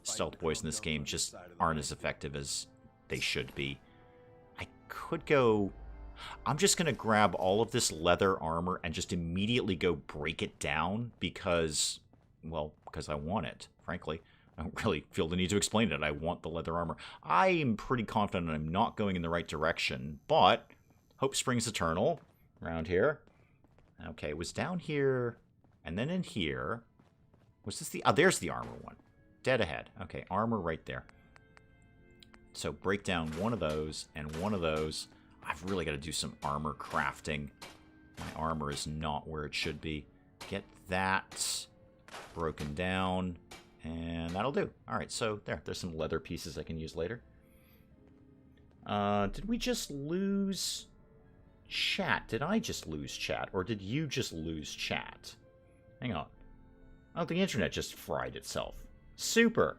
Stealth Boys in this game just aren't as effective as they should be. I could go... I'm just going to grab all of this leather armor and just immediately go break it down because I want it, frankly. I don't really feel the need to explain it. I want the leather armor. I'm pretty confident I'm not going in the right direction, but hope springs eternal around here. Okay, it was down here and then in here. Was this the... Oh, there's the armor one. Dead ahead. Okay, armor right there. So break down one of those and one of those. I've really got to do some armor crafting. My armor is not where it should be. Get that broken down, and that'll do. Alright, so there's some leather pieces I can use later. Did we just lose chat? Did I just lose chat, or did you just lose chat? Hang on. Oh, the internet just fried itself. Super!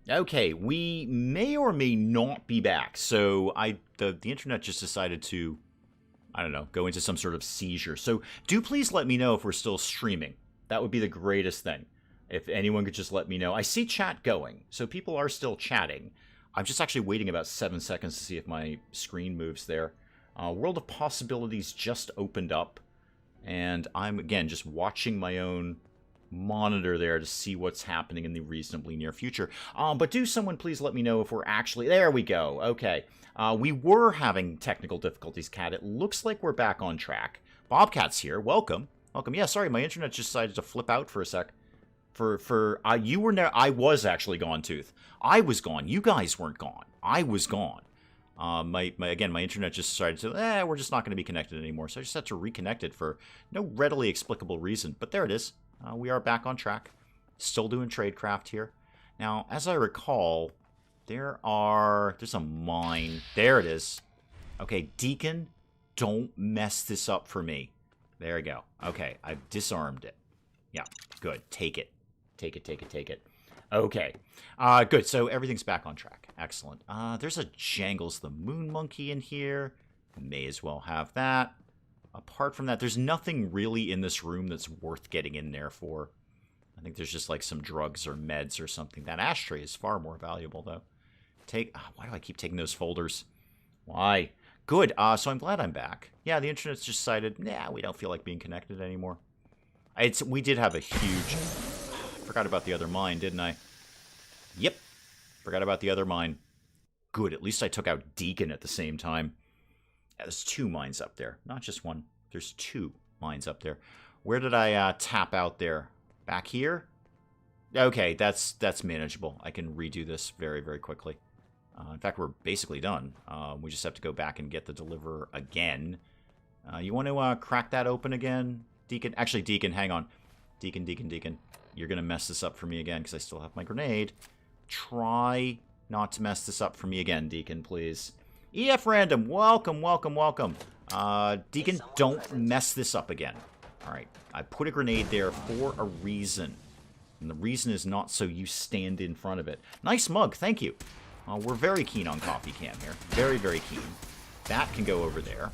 Okay, we may or may not be back. So the internet just decided to, I don't know, go into some sort of seizure. So do please let me know if we're still streaming. That would be the greatest thing. If anyone could just let me know. I see chat going, so people are still chatting. I'm just actually waiting about 7 seconds to see if my screen moves there. World of Possibilities just opened up, and I'm, again, just watching my own monitor there to see what's happening in the reasonably near future. But do someone please let me know if we're actually... There we go. Okay. We were having technical difficulties, Kat. It looks like we're back on track. Bobcat's here. Welcome. Welcome. Yeah, sorry, my internet just decided to flip out for a sec. You were there. I was actually gone, Tooth. I was gone. You guys weren't gone. I was gone. My internet just decided to, we're just not going to be connected anymore. So I just had to reconnect it for no readily explicable reason. But there it is. We are back on track. Still doing tradecraft here. Now, as I recall, there's a mine. There it is. Okay, Deacon, don't mess this up for me. There we go. Okay, I've disarmed it. Yeah, good. Take it. Take it. Okay. Good. So everything's back on track. Excellent. There's a Jangles the Moon Monkey in here. May as well have that. Apart from that, there's nothing really in this room that's worth getting in there for. I think there's just like some drugs or meds or something. That ashtray is far more valuable, though. Why do I keep taking those folders? Why? Good. So I'm glad I'm back. Yeah, the internet's just decided, we don't feel like being connected anymore. We did have a huge... Forgot about the other mine, didn't I? Yep. Forgot about the other mine. Good. At least I took out Deacon at the same time. Yeah, there's 2 mines up there. Not just one. There's 2 mines up there. Where did I tap out there? Back here? Okay, that's manageable. I can redo this very, very quickly. In fact, we're basically done. We just have to go back and get the deliverer again. You want to crack that open again, Deacon? Actually, Deacon, hang on. Deacon. You're going to mess this up for me again because I still have my grenade. Try not to mess this up for me again, Deacon, please. EF Random, welcome. Deacon, don't mess this up again. All right, I put a grenade there for a reason. And the reason is not so you stand in front of it. Nice mug, thank you. We're very keen on CoffeeCam here. Very, very keen. That can go over there.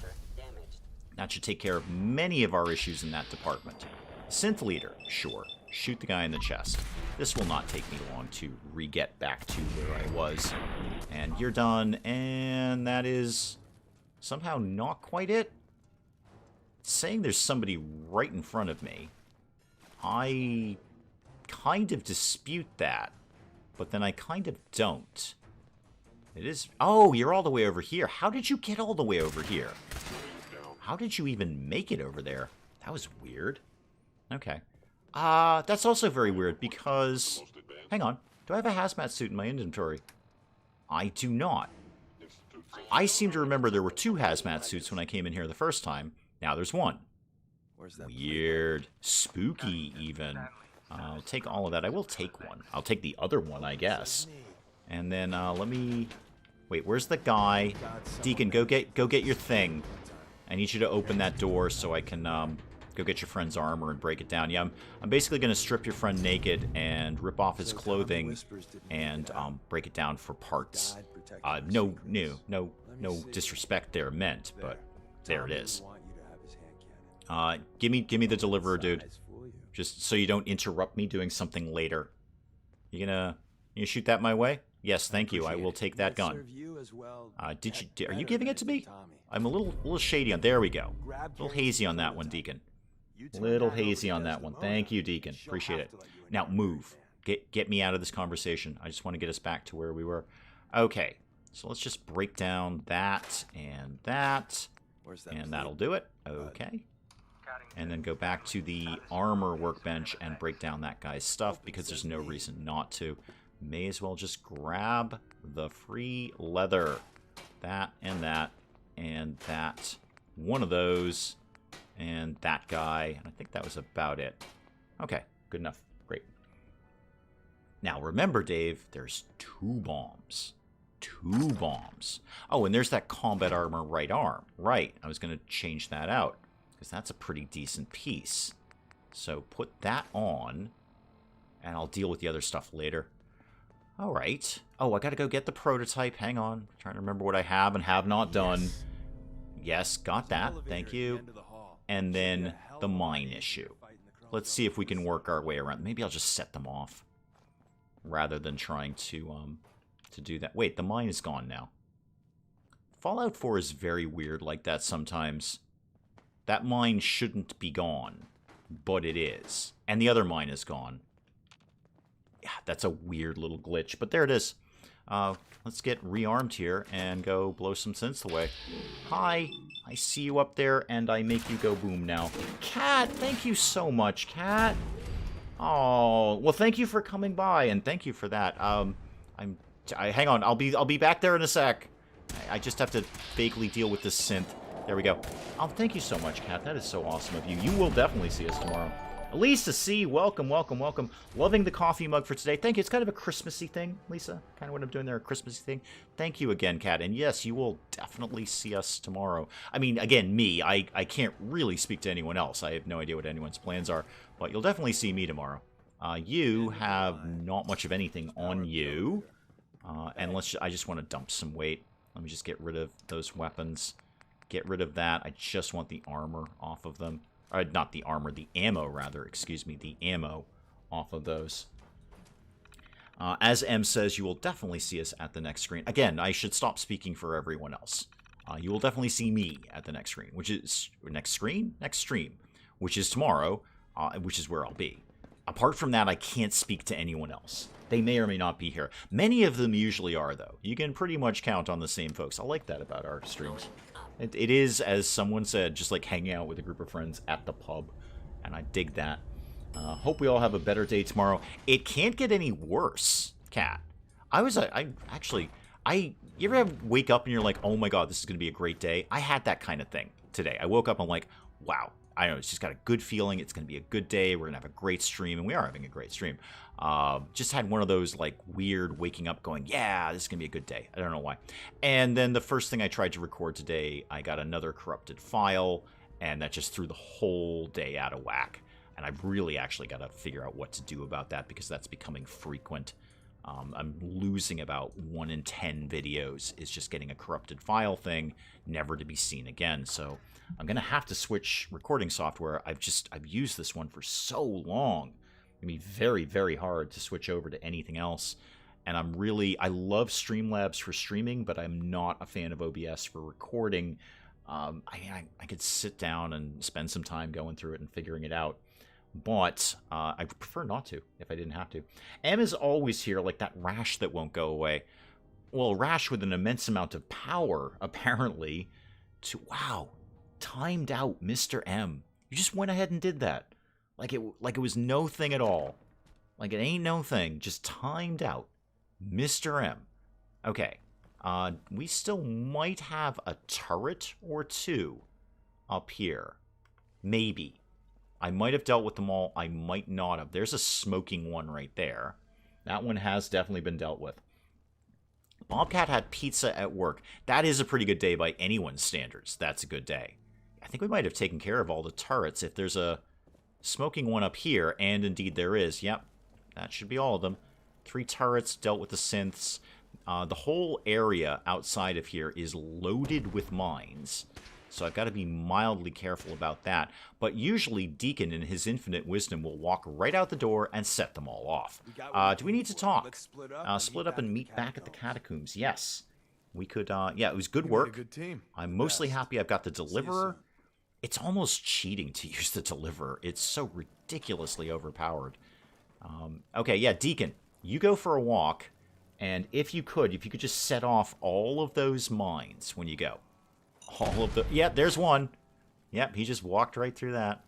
That should take care of many of our issues in that department. Synth leader, sure. Shoot the guy in the chest. This will not take me long to re-get back to where I was. And you're done, and that is somehow not quite it. It's saying there's somebody right in front of me. I kind of dispute that, but then I kind of don't. It is... Oh, you're all the way over here. How did you get all the way over here? How did you even make it over there? That was weird. Okay. That's also very weird because... Hang on. Do I have a hazmat suit in my inventory? I do not. I seem to remember there were 2 hazmat suits when I came in here the first time. Now there's 1. Weird. Spooky, even. I'll take all of that. I will take one. I'll take the other one, I guess. And then, let me... Wait, where's the guy? Deacon, go get your thing. I need you to open that door so I can, go get your friend's armor and break it down. Yeah, I'm basically going to strip your friend naked and rip off his clothing and break it down for parts. No disrespect there meant, but there it is. Give me the deliverer, dude. Just so you don't interrupt me doing something later. You gonna shoot that my way? Yes, thank you. I will take that gun. Are you giving it to me? I'm a little shady on. There we go. A little hazy on that one, Deacon. Little hazy on that one. Thank you, Deacon. Appreciate it. Now move. Get me out of this conversation. I just want to get us back to where we were. Okay. So let's just break down that and that. And that'll do it. Okay. And then go back to the armor workbench and break down that guy's stuff because there's no reason not to. May as well just grab the free leather. That and that and that. One of those. And that guy. And I think that was about it. Okay, good enough. Great. Now remember, Dave, there's 2 bombs. 2 bombs. Oh, and there's that combat armor right arm. Right, I was going to change that out. Because that's a pretty decent piece. So put that on. And I'll deal with the other stuff later. Alright. Oh, I gotta go get the prototype. Hang on. I'm trying to remember what I have and have not done. Yes, got that. Thank you. And then the mine issue. Let's see if we can work our way around. Maybe I'll just set them off. Rather than trying to do that. Wait, the mine is gone now. Fallout 4 is very weird like that sometimes. That mine shouldn't be gone. But it is. And the other mine is gone. Yeah, that's a weird little glitch. But there it is. Let's get rearmed here and go blow some synths away. Hi. I see you up there, and I make you go boom now. Cat, thank you so much, Cat. Oh, well, thank you for coming by, and thank you for that. I'm Hang on. I'll be back there in a sec. I just have to vaguely deal with this synth. There we go. Oh, thank you so much, Kat. That is so awesome of you. You will definitely see us tomorrow. Lisa C, welcome, welcome, welcome. Loving the coffee mug for today. Thank you. It's kind of a Christmassy thing, Lisa. Kind of what I'm doing there, a Christmassy thing. Thank you again, Kat. And yes, you will definitely see us tomorrow. I mean, again, me. I can't really speak to anyone else. I have no idea what anyone's plans are. But you'll definitely see me tomorrow. You have not much of anything on you. And I just want to dump some weight. Let me just get rid of those weapons. Get rid of that. I just want the armor off of them. Not the armor, the ammo, rather. Excuse me, the ammo off of those. As M says, you will definitely see us at the next screen. Again, I should stop speaking for everyone else. You will definitely see me at the next screen, which is... Next screen? Next stream. Which is tomorrow, which is where I'll be. Apart from that, I can't speak to anyone else. They may or may not be here. Many of them usually are, though. You can pretty much count on the same folks. I like that about our streams. It is, as someone said, just like hanging out with a group of friends at the pub. And I dig that. Hope we all have a better day tomorrow. It can't get any worse, Kat. You ever wake up and you're like, oh my god, this is going to be a great day? I had that kind of thing today. I woke up and I'm like, wow. I don't know, it's just got a good feeling. It's going to be a good day. We're going to have a great stream. And we are having a great stream. Just had one of those, like, weird waking up going, yeah, this is going to be a good day. I don't know why. And then the first thing I tried to record today, I got another corrupted file. And that just threw the whole day out of whack. And I've really actually got to figure out what to do about that because that's becoming frequent. I'm losing about 1 in 10 videos is just getting a corrupted file thing, never to be seen again. So I'm going to have to switch recording software. I've used this one for so long. It's going to be very, very hard to switch over to anything else. And I love Streamlabs for streaming, but I'm not a fan of OBS for recording. I could sit down and spend some time going through it and figuring it out. But I prefer not to if I didn't have to. M is always here, like that rash that won't go away. Well, rash with an immense amount of power, apparently. Wow, timed out Mr. M. You just went ahead and did that. Like it was no thing at all. Like it ain't no thing, just timed out Mr. M. Okay, we still might have a turret or two up here. Maybe. I might have dealt with them all. I might not have. There's a smoking one right there. That one has definitely been dealt with. Bobcat had pizza at work. That is a pretty good day by anyone's standards. That's a good day. I think we might have taken care of all the turrets. If there's a smoking one up here, and indeed there is, yep, that should be all of them. 3 turrets, dealt with the synths. The whole area outside of here is loaded with mines. So I've got to be mildly careful about that. But usually Deacon, in his infinite wisdom, will walk right out the door and set them all off. Do we need to talk? Split up and meet back at the catacombs. Yes. We could, yeah, it was good work. I'm mostly happy I've got the Deliverer. It's almost cheating to use the Deliverer. It's so ridiculously overpowered. Okay, yeah, Deacon, you go for a walk. And if you could just set off all of those mines when you go. All of the... Yeah, there's one. Yep, he just walked right through that.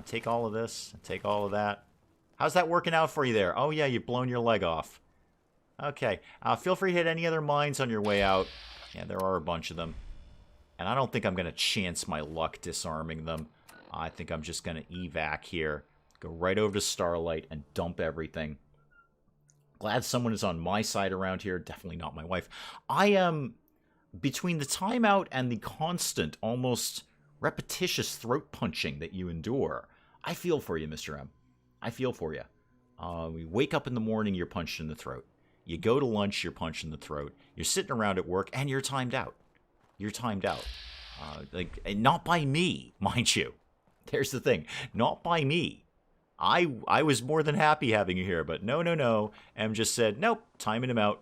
Take all of this. Take all of that. How's that working out for you there? Oh, yeah, you've blown your leg off. Okay. Feel free to hit any other mines on your way out. Yeah, there are a bunch of them. And I don't think I'm going to chance my luck disarming them. I think I'm just going to evac here. Go right over to Starlight and dump everything. Glad someone is on my side around here. Definitely not my wife. I am... Between the timeout and the constant, almost repetitious throat punching that you endure, I feel for you, Mr. M. I feel for you. We wake up in the morning, you're punched in the throat. You go to lunch, you're punched in the throat. You're sitting around at work, and you're timed out. You're timed out. Not by me, mind you. There's the thing. Not by me. I was more than happy having you here, but no. M just said, nope, timing him out.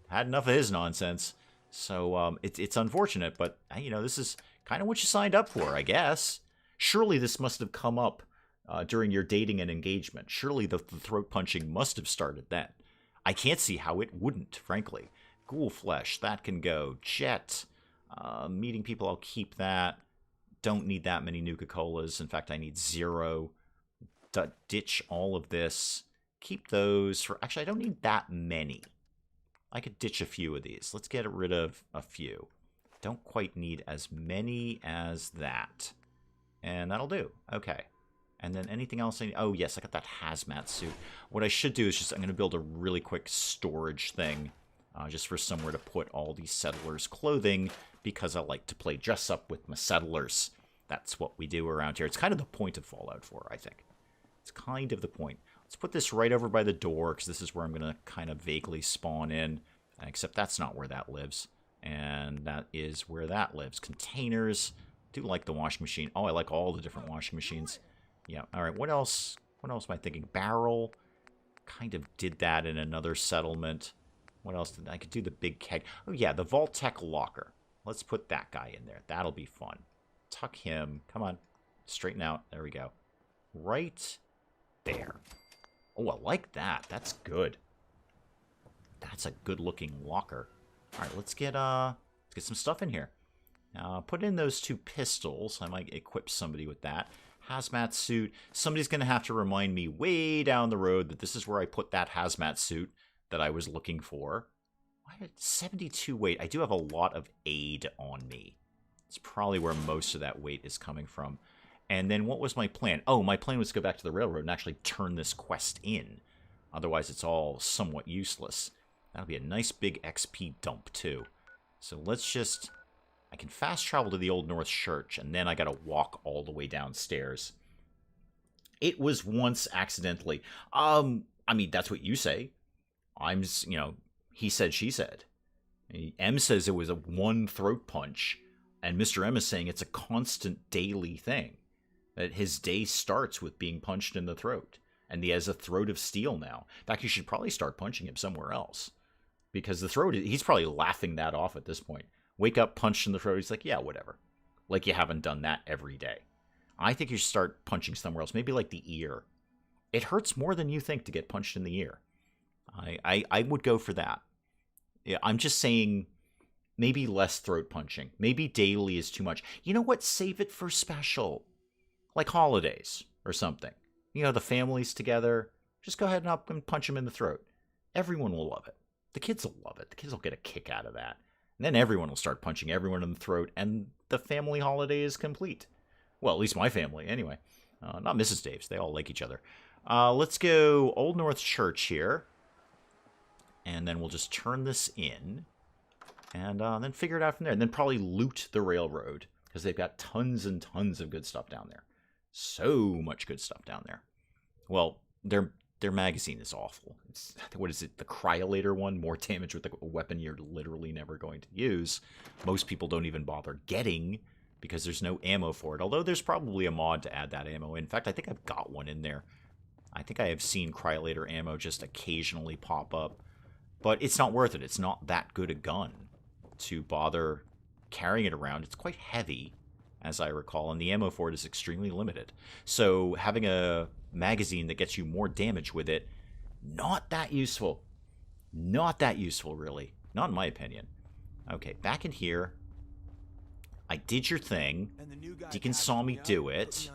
Had enough of his nonsense. So it's unfortunate, but, you know, this is kind of what you signed up for, I guess. Surely this must have come up during your dating and engagement. Surely the throat punching must have started then. I can't see how it wouldn't, frankly. Ghoul Flesh, that can go. Jet, meeting people, I'll keep that. Don't need that many Nuka-Colas. In fact, I need 0. Ditch all of this. Keep those for... Actually, I don't need that many. I could ditch a few of these. Let's get rid of a few. Don't quite need as many as that. And that'll do. Okay. And then anything else? Oh, yes, I got that hazmat suit. What I should do is just, I'm going to build a really quick storage thing just for somewhere to put all these settlers' clothing because I like to play dress up with my settlers. That's what we do around here. It's kind of the point of Fallout 4, I think. It's kind of the point. Let's put this right over by the door because this is where I'm going to kind of vaguely spawn in. Except that's not where that lives. And that is where that lives. Containers. I do like the washing machine. Oh, I like all the different washing machines. Yeah, all right. What else? What else am I thinking? Barrel. Kind of did that in another settlement. What else did I could do? The big keg. Oh, yeah, the Vault-Tec locker. Let's put that guy in there. That'll be fun. Tuck him. Come on. Straighten out. There we go. Right there. Oh, I like that. That's good. That's a good-looking locker. All right, let's get some stuff in here. Put in those 2 pistols. I might equip somebody with that. Hazmat suit. Somebody's going to have to remind me way down the road that this is where I put that hazmat suit that I was looking for. Why did 72 weight? I do have a lot of aid on me. It's probably where most of that weight is coming from. And then what was my plan? Oh, my plan was to go back to the railroad and actually turn this quest in. Otherwise, it's all somewhat useless. That'll be a nice big XP dump, too. So let's just... I can fast travel to the Old North Church, and then I gotta walk all the way downstairs. It was once accidentally. I mean, that's what you say. I'm, you know, he said, she said. M says it was a 1 throat punch, and Mr. M is saying it's a constant daily thing. That his day starts with being punched in the throat. And he has a throat of steel now. In fact, you should probably start punching him somewhere else. Because the throat, he's probably laughing that off at this point. Wake up, punched in the throat. He's like, yeah, whatever. Like you haven't done that every day. I think you should start punching somewhere else. Maybe like the ear. It hurts more than you think to get punched in the ear. I would go for that. Yeah, I'm just saying maybe less throat punching. Maybe daily is too much. You know what? Save it for special. Like holidays or something. You know, the family's together. Just go ahead and up and punch him in the throat. Everyone will love it. The kids will love it. The kids will get a kick out of that. And then everyone will start punching everyone in the throat, and the family holiday is complete. Well, at least my family, anyway. Not Mrs. Dave's. They all like each other. Let's go Old North Church here. And then we'll just turn this in. And then figure it out from there. And then probably loot the railroad. Because they've got tons and tons of good stuff down there. So much good stuff down there. Well, their magazine is awful. It's, what is it? The Cryolator one? More damage with a weapon you're literally never going to use. Most people don't even bother getting because there's no ammo for it. Although there's probably a mod to add that ammo. In fact, I think I've got one in there. I think I have seen Cryolator ammo just occasionally pop up. But it's not worth it. It's not that good a gun to bother carrying it around. It's quite heavy, as I recall, and the ammo for it is extremely limited. So having a magazine that gets you more damage with it, not that useful. Not that useful, really. Not in my opinion. Okay, back in here. I did your thing. Deacon saw me do it.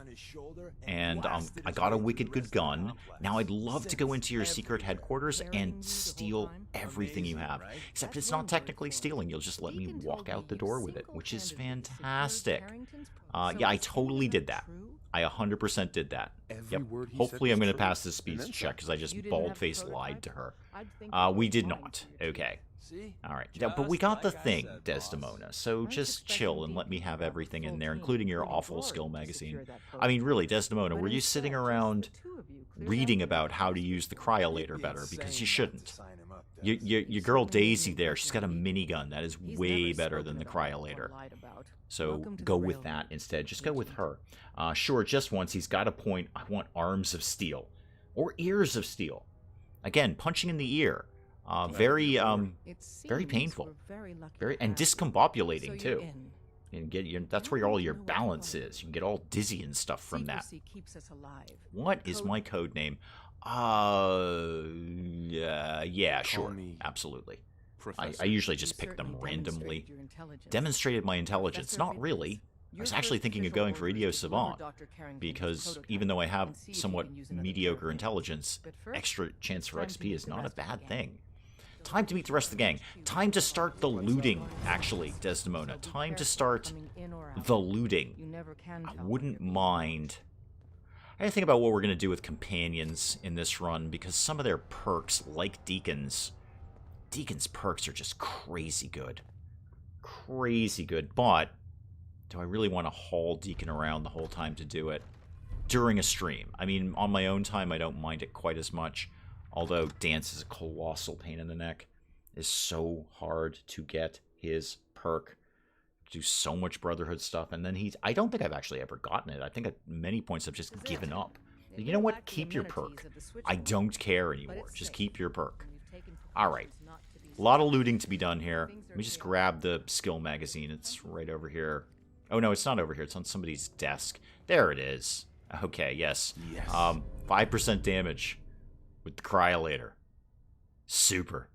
And I got a wicked good gun. Now I'd love to go into your secret headquarters and steal everything you have. Except it's not technically stealing. You'll just let me walk out the door with it, which is fantastic. Yeah, I totally did that. I 100% did that. Yep. Hopefully I'm going to pass this speech check because I just bald-faced lied to her. We did not. Okay. All right. Yeah, but we got the thing, Desdemona, so just chill and let me have everything in there, including your awful skill magazine. I mean, really, Desdemona, were you sitting around reading about how to use the Cryolator better? Because you shouldn't. Your girl Daisy there, she's got a minigun. That is way better than the Cryolator. So go with that instead. Just go with her. Sure, just once. He's got a point. I want arms of steel. Or ears of steel. Again, punching in the ear. Very painful. And discombobulating, too. And that's where all your balance is. You can get all dizzy and stuff from that. What is my code name? Yeah, sure. Absolutely. I usually just pick them randomly. Demonstrated my intelligence. Not really. I was actually thinking of going for Idiot Savant, because even though I have somewhat mediocre intelligence, extra chance for XP is not a bad thing. Time to meet the rest of the gang. Time to start the looting, actually, Desdemona. Time to start the looting. I wouldn't mind... I gotta think about what we're going to do with companions in this run, because some of their perks, like Deacon's perks are just crazy good. Crazy good, but do I really want to haul Deacon around the whole time to do it during a stream? I mean, on my own time, I don't mind it quite as much, although Dance is a colossal pain in the neck. It's so hard to get his perk. Do so much Brotherhood stuff, and then I don't think I've actually ever gotten it. I think at many points I've just given up. You know what? Keep your perk. I don't care anymore. Just keep your perk. Alright. A lot of looting to be done here. Let me just grab the skill magazine. It's right over here. Oh, no, it's not over here. It's on somebody's desk. There it is. Okay, yes. 5% damage with the Cryolator. Super.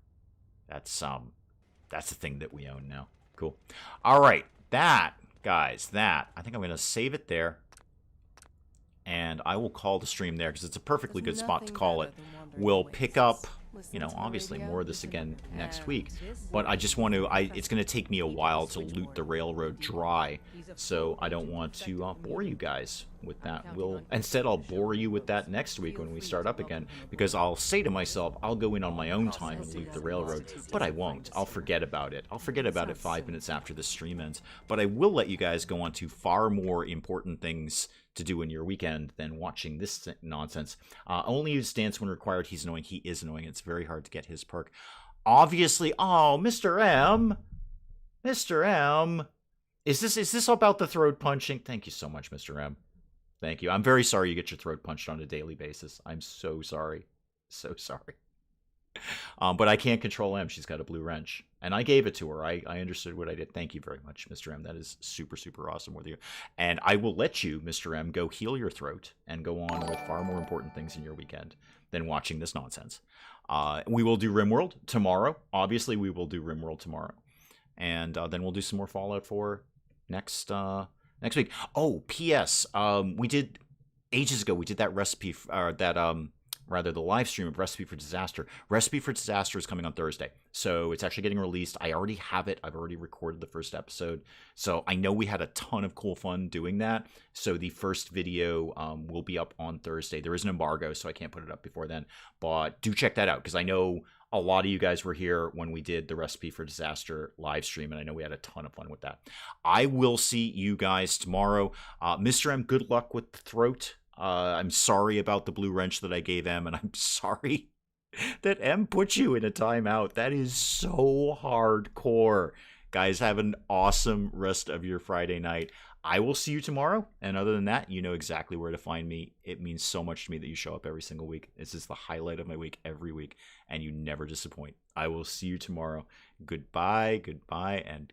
That's the thing that we own now. Cool. All right, guys, I think I'm going to save it there. And I will call the stream there because it's a perfectly good spot to call it. We'll pick up, you know, obviously more of this again next week. But I just want to, it's going to take me a while to loot the railroad dry. So I don't want to bore you guys with that. Instead, I'll bore you with that next week when we start up again. Because I'll say to myself, I'll go in on my own time and loot the railroad. But I won't. I'll forget about it. I'll forget about it 5 minutes after the stream ends. But I will let you guys go on to far more important things to do in your weekend than watching this nonsense. Only use Dance when required. He's annoying. He is annoying. It's very hard to get his perk. Obviously, oh, Mr. M. Mr. M. Is this about the throat punching? Thank you so much, Mr. M. Thank you. I'm very sorry you get your throat punched on a daily basis. I'm so sorry. So sorry. But I can't control M. She's got a blue wrench. And I gave it to her. I understood what I did. Thank you very much, Mr. M. That is super, super awesome with you. And I will let you, Mr. M, go heal your throat and go on with far more important things in your weekend than watching this nonsense. We will do RimWorld tomorrow. Obviously, we will do RimWorld tomorrow. And then we'll do some more Fallout 4 next week. Oh, P.S. We did, ages ago, we did that recipe, rather the live stream of Recipe for Disaster. Recipe for Disaster is coming on Thursday. So it's actually getting released. I already have it. I've already recorded the first episode. So I know we had a ton of cool fun doing that. So the first video will be up on Thursday. There is an embargo, so I can't put it up before then. But do check that out, because I know a lot of you guys were here when we did the Recipe for Disaster live stream, and I know we had a ton of fun with that. I will see you guys tomorrow. Mr. M, good luck with the throat. I'm sorry about the blue wrench that I gave M, and I'm sorry that M put you in a timeout. That is so hardcore. Guys, have an awesome rest of your Friday night. I will see you tomorrow, and other than that, you know exactly where to find me. It means so much to me that you show up every single week. This is the highlight of my week every week, and you never disappoint. I will see you tomorrow. Goodbye, and